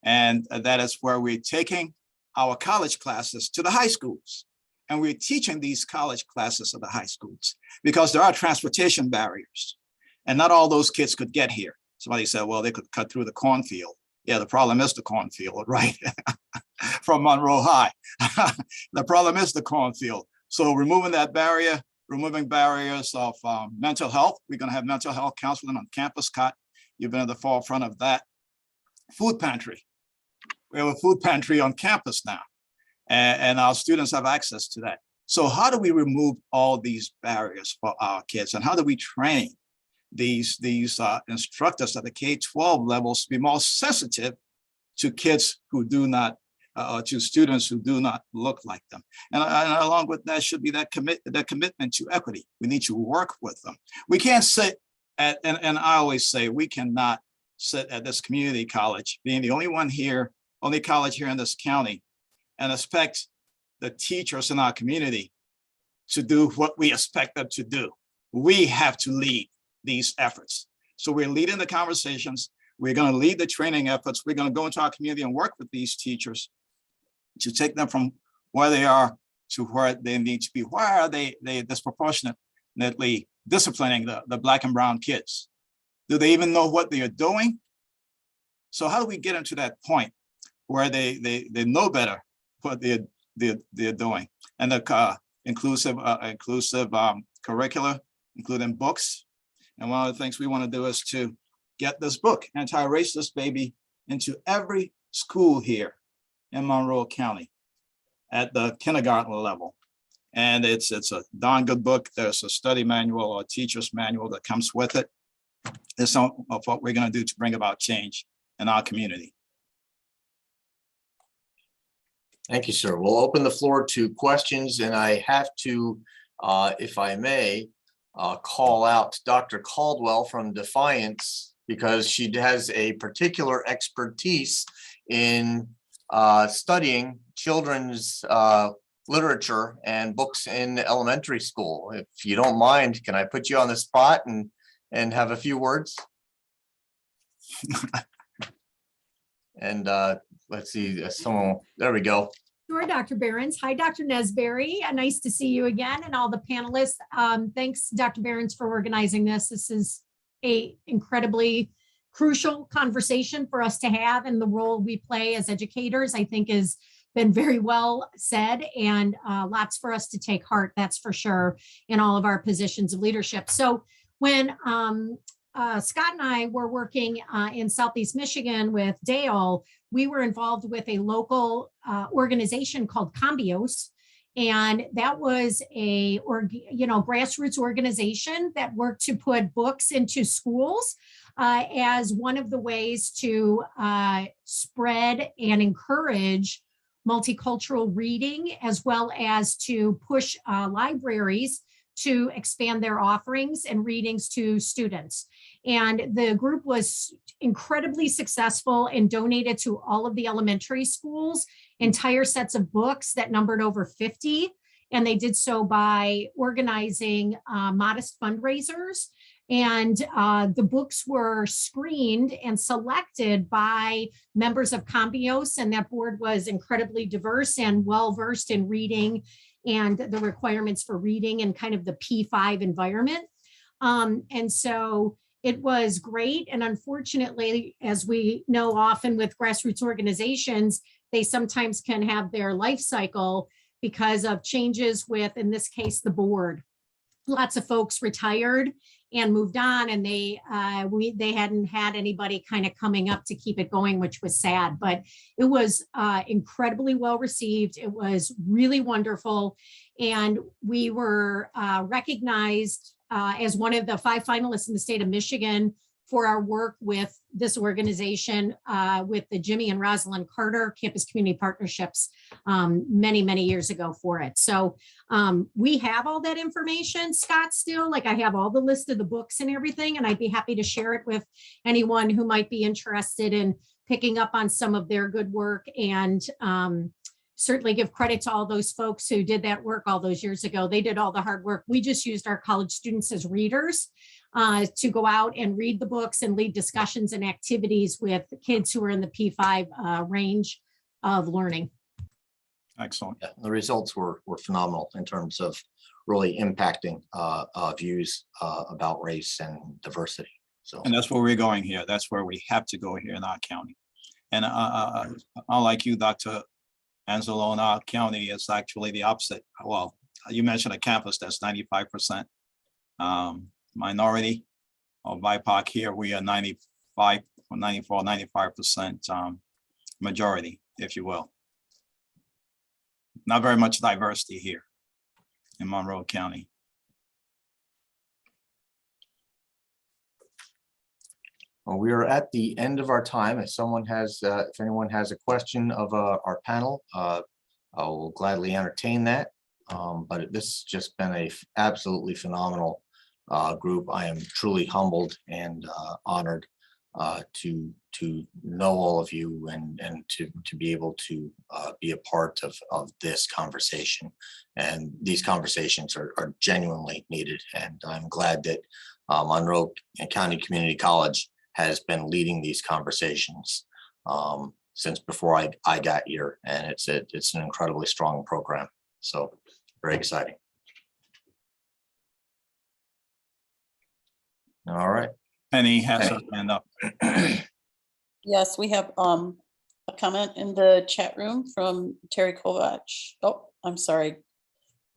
And that is where we're taking our college classes to the high schools. And we're teaching these college classes at the high schools because there are transportation barriers. And not all those kids could get here. Somebody said, well, they could cut through the cornfield. Yeah, the problem is the cornfield, right? From Monroe High. The problem is the cornfield. So removing that barrier, removing barriers of mental health. We're going to have mental health counseling on campus. Scott, you've been at the forefront of that. Food pantry. We have a food pantry on campus now, and our students have access to that. So how do we remove all these barriers for our kids, and how do we train these instructors at the K-12 levels to be more sensitive to kids who do not, to students who do not look like them? And along with that should be that commitment to equity. We need to work with them. We can't sit at, and I always say, we cannot sit at this community college, being the only one here, only college here in this county, and expect the teachers in our community to do what we expect them to do. We have to lead these efforts. So we're leading the conversations. We're going to lead the training efforts. We're going to go into our community and work with these teachers to take them from where they are to where they need to be. Why are they disproportionately disciplining the Black and brown kids? Do they even know what they are doing? So how do we get into that point where they know better what they're doing? And the inclusive curricula, including books. And one of the things we want to do is to get this book, Anti-Racist Baby, into every school here in Monroe County at the kindergarten level. And it's a darn good book. There's a study manual or a teacher's manual that comes with it. It's some of what we're going to do to bring about change in our community. Thank you, sir. We'll open the floor to questions, and I have to, if I may, call out Dr. Caldwell from Defiance, because she has a particular expertise in studying children's literature and books in elementary school. If you don't mind, can I put you on the spot and have a few words? And let's see, someone, there we go. Sure, Dr. Behrens. Hi, Dr. Nesberry. Nice to see you again, and all the panelists. Thanks, Dr. Behrens, for organizing this. This is a incredibly crucial conversation for us to have, and the role we play as educators, I think, has been very well said, and lots for us to take heart, that's for sure, in all of our positions of leadership. So when Scott and I were working in Southeast Michigan with Dale, we were involved with a local organization called Cambios. And that was a grassroots organization that worked to put books into schools as one of the ways to spread and encourage multicultural reading, as well as to push libraries to expand their offerings and readings to students. And the group was incredibly successful and donated to all of the elementary schools entire sets of books that numbered over 50. And they did so by organizing modest fundraisers. And the books were screened and selected by members of Combios, and that board was incredibly diverse and well-versed in reading and the requirements for reading and kind of the P5 environment. And so it was great. And unfortunately, as we know often with grassroots organizations, they sometimes can have their life cycle because of changes with, in this case, the board. Lots of folks retired and moved on, and they hadn't had anybody kind of coming up to keep it going, which was sad, but it was incredibly well received. It was really wonderful. And we were recognized as one of the 5 finalists in the state of Michigan for our work with this organization, with the Jimmy and Rosalind Carter Campus Community Partnerships many, many years ago for it. So we have all that information, Scott, still, like I have all the list of the books and everything, and I'd be happy to share it with anyone who might be interested in picking up on some of their good work, and certainly give credit to all those folks who did that work all those years ago. They did all the hard work. We just used our college students as readers to go out and read the books and lead discussions and activities with kids who are in the P5 range of learning. Excellent. Yeah, the results were phenomenal in terms of really impacting views about race and diversity. So, And that's where we're going here. That's where we have to go here in our county. And unlike you, Dr. Angelo, in our county is actually the opposite. Well, you mentioned a campus that's 95% minority or BIPOC. Here we are 95 or 94, 95% majority, if you will. Not very much diversity here in Monroe County. well, we are at the end of our time. If someone has, if anyone has a question of our panel, I will gladly entertain that. But this has just been a absolutely phenomenal group. I am truly humbled and honored to know all of you and to be able to be a part of this conversation. And these conversations are genuinely needed. And I'm glad that Monroe County Community College has been leading these conversations since before I got here. And it's an incredibly strong program. So very exciting. All right. Penny has her hand up. Yes, we have a comment in the chat room from Terry Kovac. Oh, I'm sorry.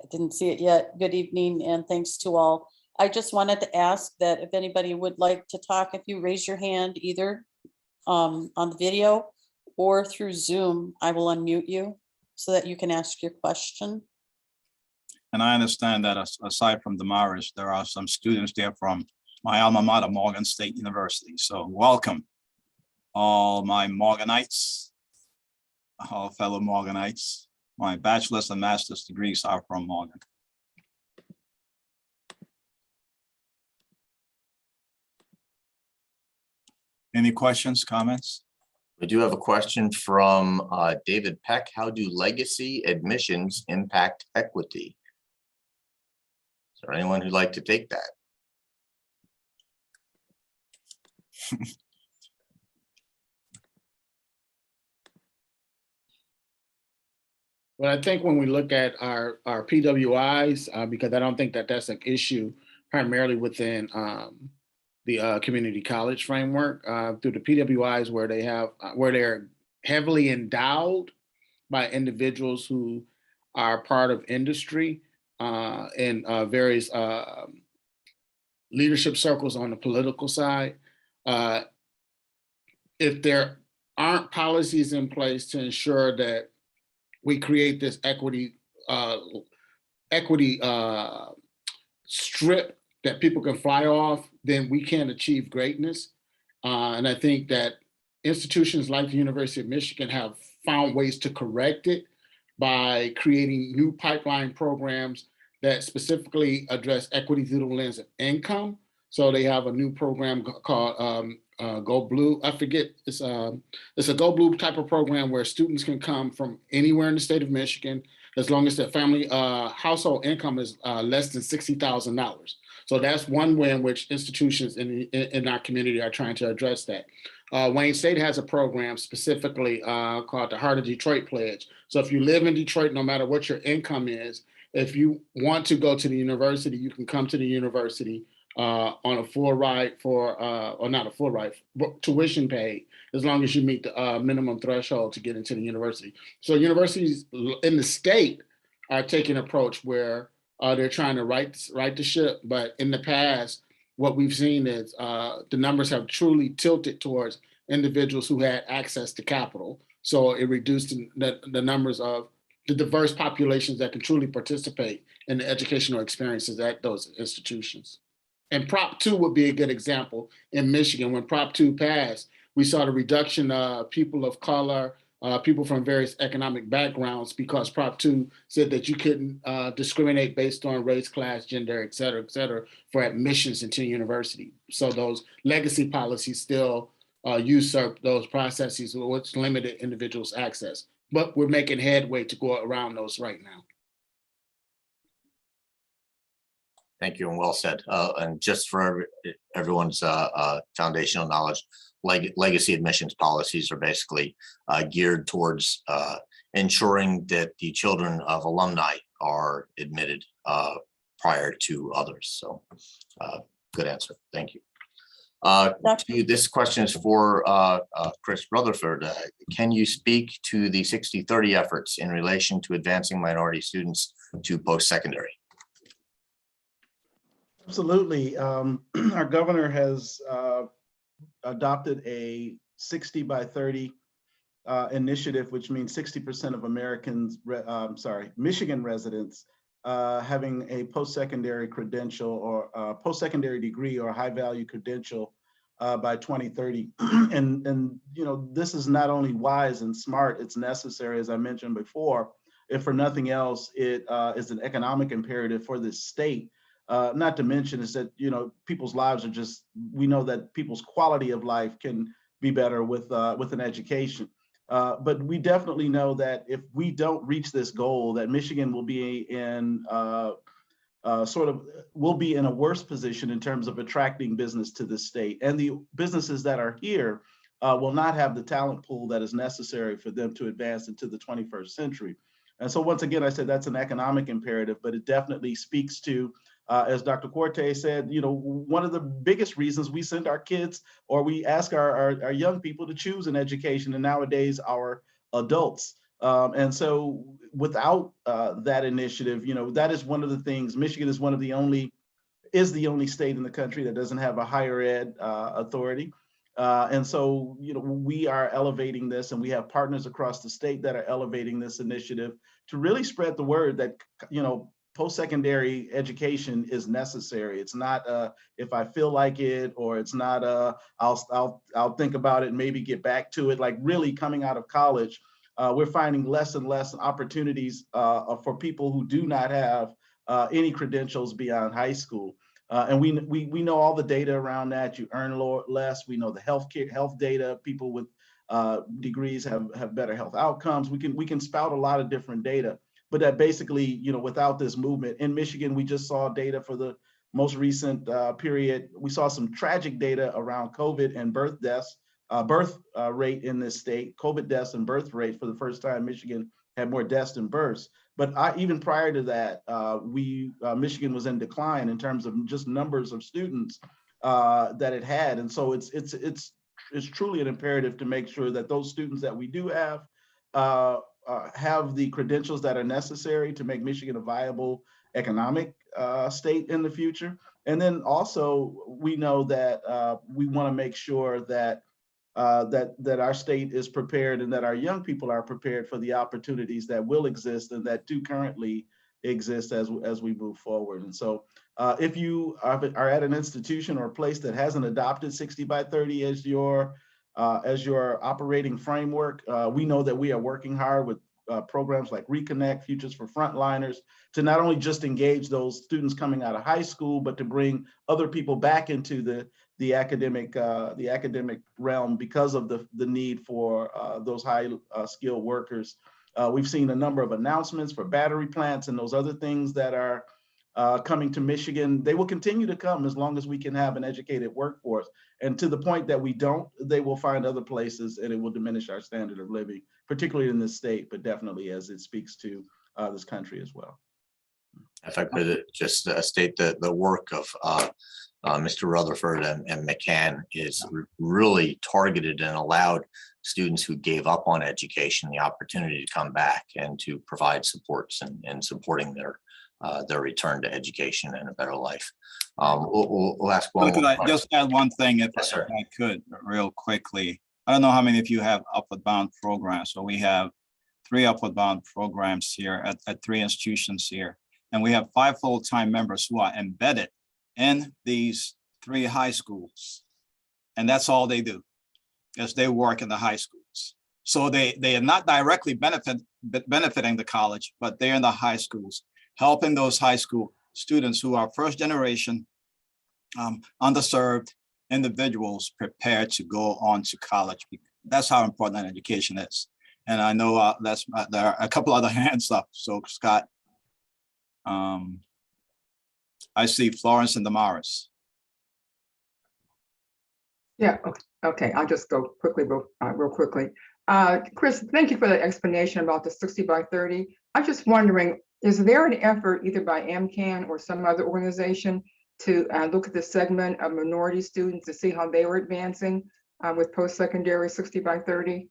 I didn't see it yet. Good evening and thanks to all. I just wanted to ask that if anybody would like to talk, if you raise your hand either on the video or through Zoom, I will unmute you so that you can ask your question. And I understand that aside from Damaris, there are some students there from my alma mater, Morgan State University. So welcome, all my Morganites, all fellow Morganites. My bachelor's and master's degrees are from Morgan. Any questions, comments? We do have a question from David Peck. How do legacy admissions impact equity? Is there anyone who'd like to take that? Well, I think when we look at our PWIs, because I don't think that that's an issue primarily within the community college framework, through the PWIs where they have where they're heavily endowed by individuals who are part of industry in various leadership circles on the political side. If there aren't policies in place to ensure that we create this equity strip that people can fly off, then we can't achieve greatness. And I think that institutions like the University of Michigan have found ways to correct it by creating new pipeline programs that specifically address equity through the lens of income. So they have a new program called Go Blue. I forget, it's a Go Blue type of program where students can come from anywhere in the state of Michigan, as long as their family household income is less than $60,000. So that's one way in which institutions in our community are trying to address that. Wayne State has a program specifically called the Heart of Detroit Pledge. So if you live in Detroit, no matter what your income is, if you want to go to the university, you can come to the university on a full ride or not a full ride, but tuition paid, as long as you meet the minimum threshold to get into the university. So universities in the state are taking an approach where they're trying to right the ship. But in the past, what we've seen is the numbers have truly tilted towards individuals who had access to capital. So it reduced the numbers of the diverse populations that can truly participate in the educational experiences at those institutions. And Prop 2 would be a good example in Michigan. When Prop 2 passed, we saw the reduction of people of color, people from various economic backgrounds, because Prop 2 said that you couldn't discriminate based on race, class, gender, et cetera, for admissions into university. So those legacy policies still usurp those processes, which limited individuals' access. But we're making headway to go around those right now. Thank you, and well said. And just for everyone's foundational knowledge, legacy admissions policies are basically geared towards ensuring that the children of alumni are admitted prior to others. So good answer. Thank you. This question is for Chris Rutherford. Can you speak to the 60-30 efforts in relation to advancing minority students to post-secondary? Absolutely. Our governor has adopted a 60 by 30 initiative, which means 60% of Americans, Michigan residents having a post-secondary credential or post-secondary degree or high value credential by 2030. And you know, this is not only wise and smart, it's necessary, as I mentioned before. If for nothing else, it is an economic imperative for this state. Not to mention is that, you know, people's lives are just, we know that people's quality of life can be better with an education. But we definitely know that if we don't reach this goal, that Michigan will be in will be in a worse position in terms of attracting business to the state. And the businesses that are here will not have the talent pool that is necessary for them to advance into the 21st century. And so once again, I said that's an economic imperative, but it definitely speaks to, as Dr. Corte said, you know, one of the biggest reasons we send our kids or we ask our young people to choose an education, and nowadays our adults. And so without that initiative, you know, that is one of the things. Michigan is the only state in the country that doesn't have a higher ed authority. And so, you know, we are elevating this, and we have partners across the state that are elevating this initiative to really spread the word that, you know, post-secondary education is necessary. It's not if I feel like it, or it's not I'll think about it and maybe get back to it. Like really coming out of college, we're finding less and less opportunities for people who do not have any credentials beyond high school. And we know all the data around that. You earn less. We know the health data. People with degrees have better health outcomes. We can spout a lot of different data, but that basically, you know, without this movement in Michigan, we just saw data for the most recent period. We saw some tragic data around COVID and birth rate in this state. COVID deaths and birth rate, for the first time, Michigan had more deaths than births. But even prior to that, Michigan was in decline in terms of just numbers of students that it had. And so it's truly an imperative to make sure that those students that we do have the credentials that are necessary to make Michigan a viable economic state in the future. And then also, we know that we want to make sure that that our state is prepared, and that our young people are prepared for the opportunities that will exist and that do currently exist as we move forward. And so if you are at an institution or a place that hasn't adopted 60 by 30 as your as your operating framework. We know that we are working hard with programs like Reconnect, Futures for Frontliners, to not only just engage those students coming out of high school, but to bring other people back into the academic realm because of the need for those high skilled workers. We've seen a number of announcements for battery plants and those other things that are coming to Michigan. They will continue to come as long as we can have an educated workforce. And to the point that we don't, they will find other places and it will diminish our standard of living, particularly in this state, but definitely as it speaks to this country as well. If I could just state that the work of Mr. Rutherford and McCann is really targeted and allowed students who gave up on education the opportunity to come back and to provide supports and supporting their return to education and a better life. We'll ask one. Could I just add one thing, if Yes, sir. I could, real quickly? I don't know how many of you have upward bound programs. So we have 3 upward bound programs here at 3 institutions here. And we have 5 full-time members who are embedded in these 3 high schools. And that's all they do, is they work in the high schools. So they are not directly benefiting the college, but they're in the high schools, helping those high school students who are first generation, underserved individuals prepared to go on to college. That's how important education is. And I know there are a couple other hands up. So Scott, I see Florence and Damaris. Yeah, okay, I'll just go quickly, real quickly. Chris, thank you for the explanation about the 60 by 30. I'm just wondering, is there an effort either by MCAN or some other organization to look at the segment of minority students to see how they were advancing with post-secondary 60 by 30?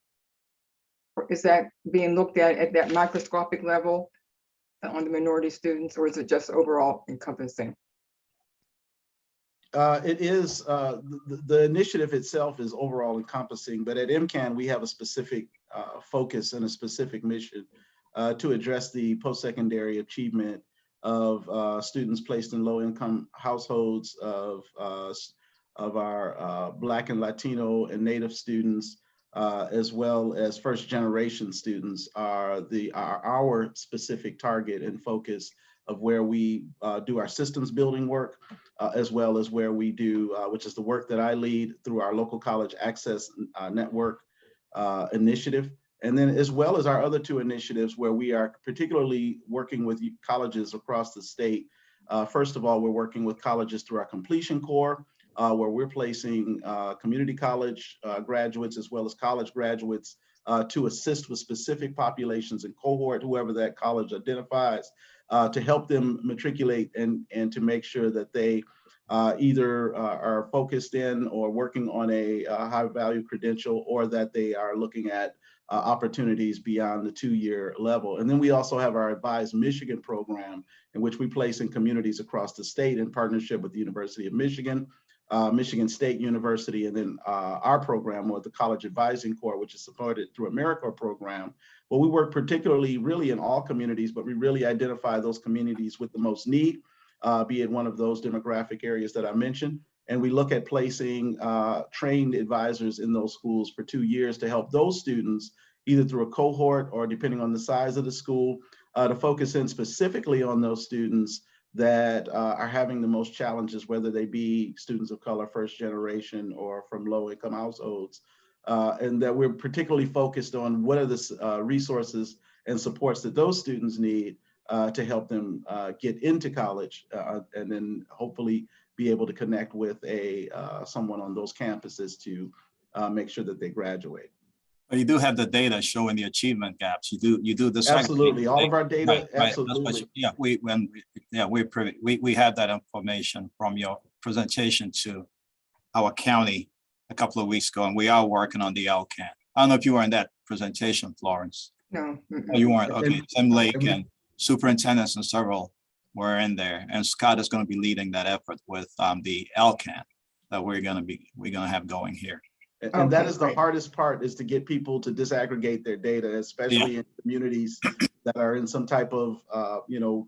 Or is that being looked at that microscopic level on the minority students, or is it just overall encompassing? It is, the initiative itself is overall encompassing, but at MCAN, we have a specific focus and a specific mission to address the post-secondary achievement of students placed in low-income households, of our Black and Latino and Native students, as well as first-generation students are our specific target and focus of where we do our systems building work, as well as where we do, which is the work that I lead through our local college access network initiative. And then as well as our other 2 initiatives where we are particularly working with colleges across the state. First of all, we're working with colleges through our completion core, where we're placing community college graduates as well as college graduates to assist with specific populations and cohort, whoever that college identifies, to help them matriculate and to make sure that they either are focused in or working on a high value credential, or that they are looking at opportunities beyond the 2-year level. And then we also have our Advise Michigan program, in which we place in communities across the state in partnership with the University of Michigan, Michigan State University, and then our program, or the College Advising Corps, which is supported through AmeriCorps program. Well, we work particularly really in all communities, but we really identify those communities with the most need, be it one of those demographic areas that I mentioned. And we look at placing trained advisors in those schools for 2 years to help those students, either through a cohort or depending on the size of the school, to focus in specifically on those students that are having the most challenges, whether they be students of color, first generation, or from low income households. And that we're particularly focused on what are the resources and supports that those students need to help them get into college, and then hopefully be able to connect with someone on those campuses to make sure that they graduate. But you do have the data showing the achievement gaps. You do the Absolutely, all of our data. Right, absolutely. We have that information from your presentation to our county a couple of weeks ago, and we are working on the LCAN. I don't know if you were in that presentation, Florence. No. Oh, you weren't. Okay, Tim Lake and superintendents and several were in there, and Scott is going to be leading that effort with the LCAN that we're going to have going here. And that is the hardest part, is to get people to disaggregate their data, especially in communities that are in some type of,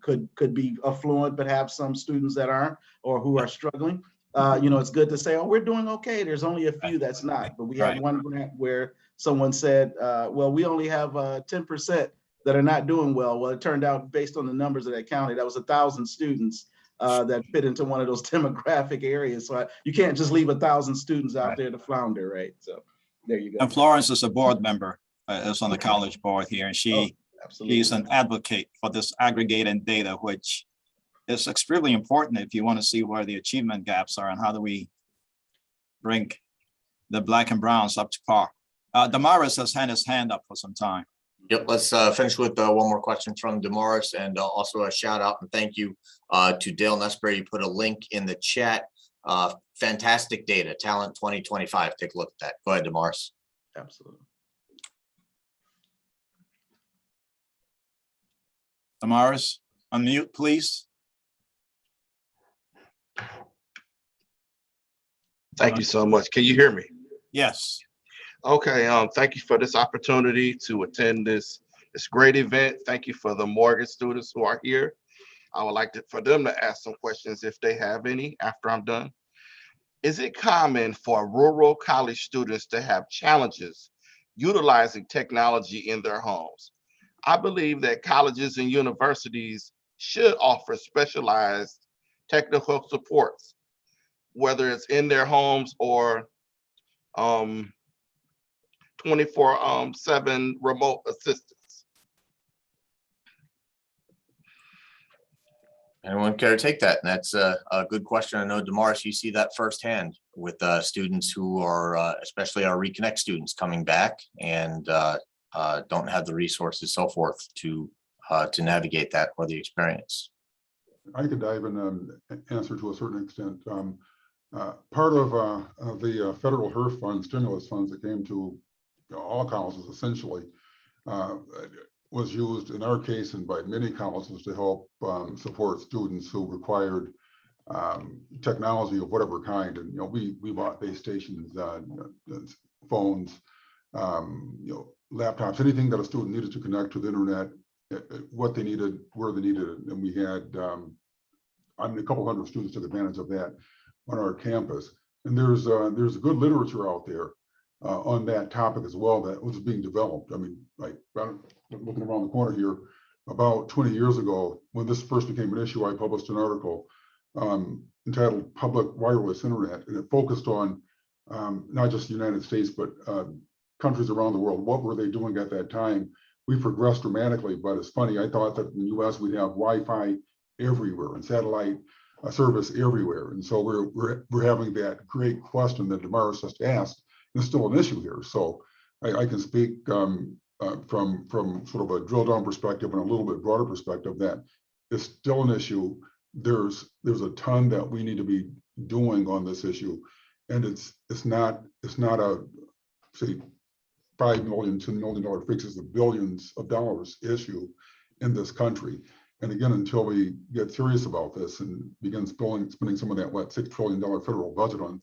could be affluent, but have some students that aren't, or who are struggling. it's good to say, oh, we're doing okay. There's only a few that's not, but we had Right. one grant where someone said, well, we only have 10% that are not doing well. Well, it turned out based on the numbers of that county, that was 1,000 students that fit into one of those demographic areas. So you can't just leave 1,000 students out there to flounder, right? So there you go. And Florence is a board member, is on the college board here, and Absolutely. she's an advocate for this aggregating data, which is extremely important if you want to see where the achievement gaps are and how do we bring the Black and browns up to par. Damaris has had his hand up for some time. Yep, let's finish with one more question from Damaris, and also a shout out and thank you to Dale Nussbury. You put a link in the chat. Fantastic data, Talent 2025. Take a look at that. Go ahead, Damaris. Absolutely. Damaris, unmute, please. Thank you so much. Can you hear me? Yes. Okay, thank you for this opportunity to attend this great event. Thank you for the mortgage students who are here. I would like for them to ask some questions if they have any after I'm done. Is it common for rural college students to have challenges utilizing technology in their homes? I believe that colleges and universities should offer specialized technical supports, whether it's in their homes or 24/7 remote assistance. Anyone care to take that? And that's a good question. I know, Damaris, you see that firsthand with students who are, especially our Reconnect students coming back and don't have the resources, so forth, to navigate that or the experience. I could dive in and answer to a certain extent. Part of the federal HERF fund, stimulus funds that came to all colleges essentially, was used in our case and by many colleges to help support students who required technology of whatever kind. And we bought base stations, phones, laptops, anything that a student needed to connect to the internet, what they needed, where they needed it. And we had, a couple hundred students took advantage of that on our campus. And there's good literature out there on that topic as well that was being developed. I mean, like looking around the corner here, about 20 years ago, when this first became an issue, I published an article entitled Public Wireless Internet, and it focused on not just the United States, but countries around the world. What were they doing at that time? We progressed dramatically, but it's funny, I thought that in the US we'd have Wi-Fi everywhere and satellite service everywhere. And so we're having that great question that Damaris just asked. It's still an issue here. So I can speak from sort of a drill down perspective and a little bit broader perspective that it's still an issue. There's a ton that we need to be doing on this issue, and it's not a say $5 million, $10 million fix. It's a billions of dollars issue in this country. And again, until we get serious about this and begin spending some of that $6 trillion federal budget on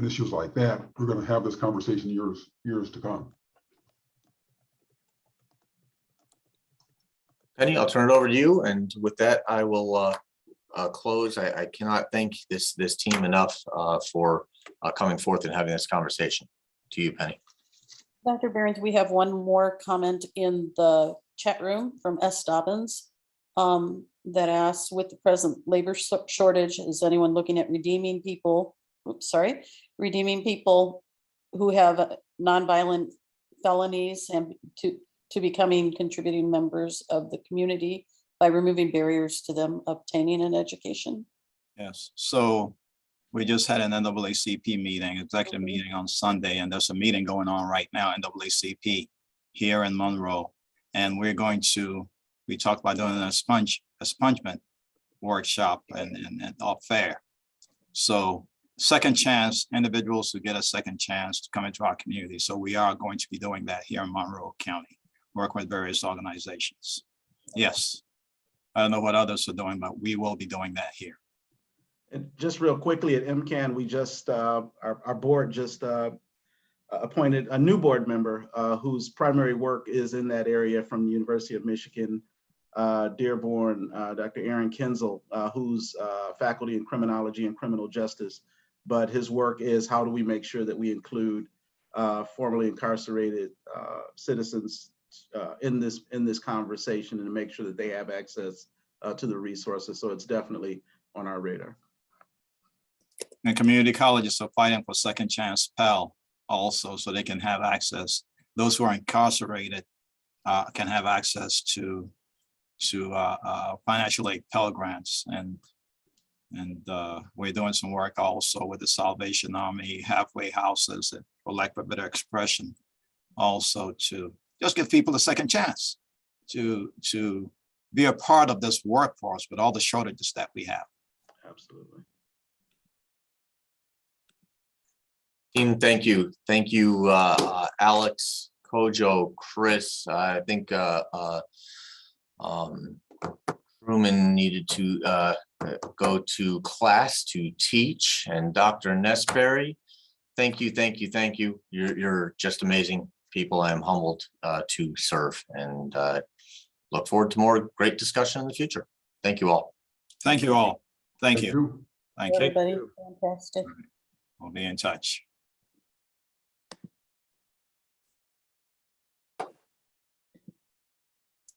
issues like that, we're going to have this conversation years to come. Penny, I'll turn it over to you. And with that, I will close. I cannot thank this team enough for coming forth and having this conversation. To you, Penny. Dr. Behrens, we have one more comment in the chat room from S. Dobbins that asks, with the present labor shortage, is anyone looking at redeeming people who have nonviolent felonies and to becoming contributing members of the community by removing barriers to them obtaining an education? Yes. So we just had an NAACP meeting, executive meeting on Sunday, and there's a meeting going on right now, NAACP here in Monroe. And we talked about doing an expungement workshop and off fair. So second chance, individuals who get a second chance to come into our community. So we are going to be doing that here in Monroe County, working with various organizations. Yes. I don't know what others are doing, but we will be doing that here. And just real quickly at MCAN, we just, our board just appointed a new board member whose primary work is in that area from the University of Michigan, Dearborn, Dr. Aaron Kinzel, who's faculty in criminology and criminal justice. But his work is how do we make sure that we include formerly incarcerated citizens in this conversation and to make sure that they have access to the resources. So it's definitely on our radar. And community colleges are fighting for second chance Pell also, so they can have access. Those who are incarcerated can have access to financial aid Pell Grants. And we're doing some work also with the Salvation Army halfway houses, for lack of a better expression, also to just give people a second chance to be a part of this workforce with all the shortages that we have. Absolutely. Team, thank you. Thank you, Alex, Kojo, Chris. I think Truman needed to go to class to teach, and Dr. Nesberry, thank you, thank you, thank you. You're just amazing people. I am humbled to serve, and look forward to more great discussion in the future. Thank you all. Thank you all. Thank you. you. Thank you. Everybody, fantastic. We'll be in touch.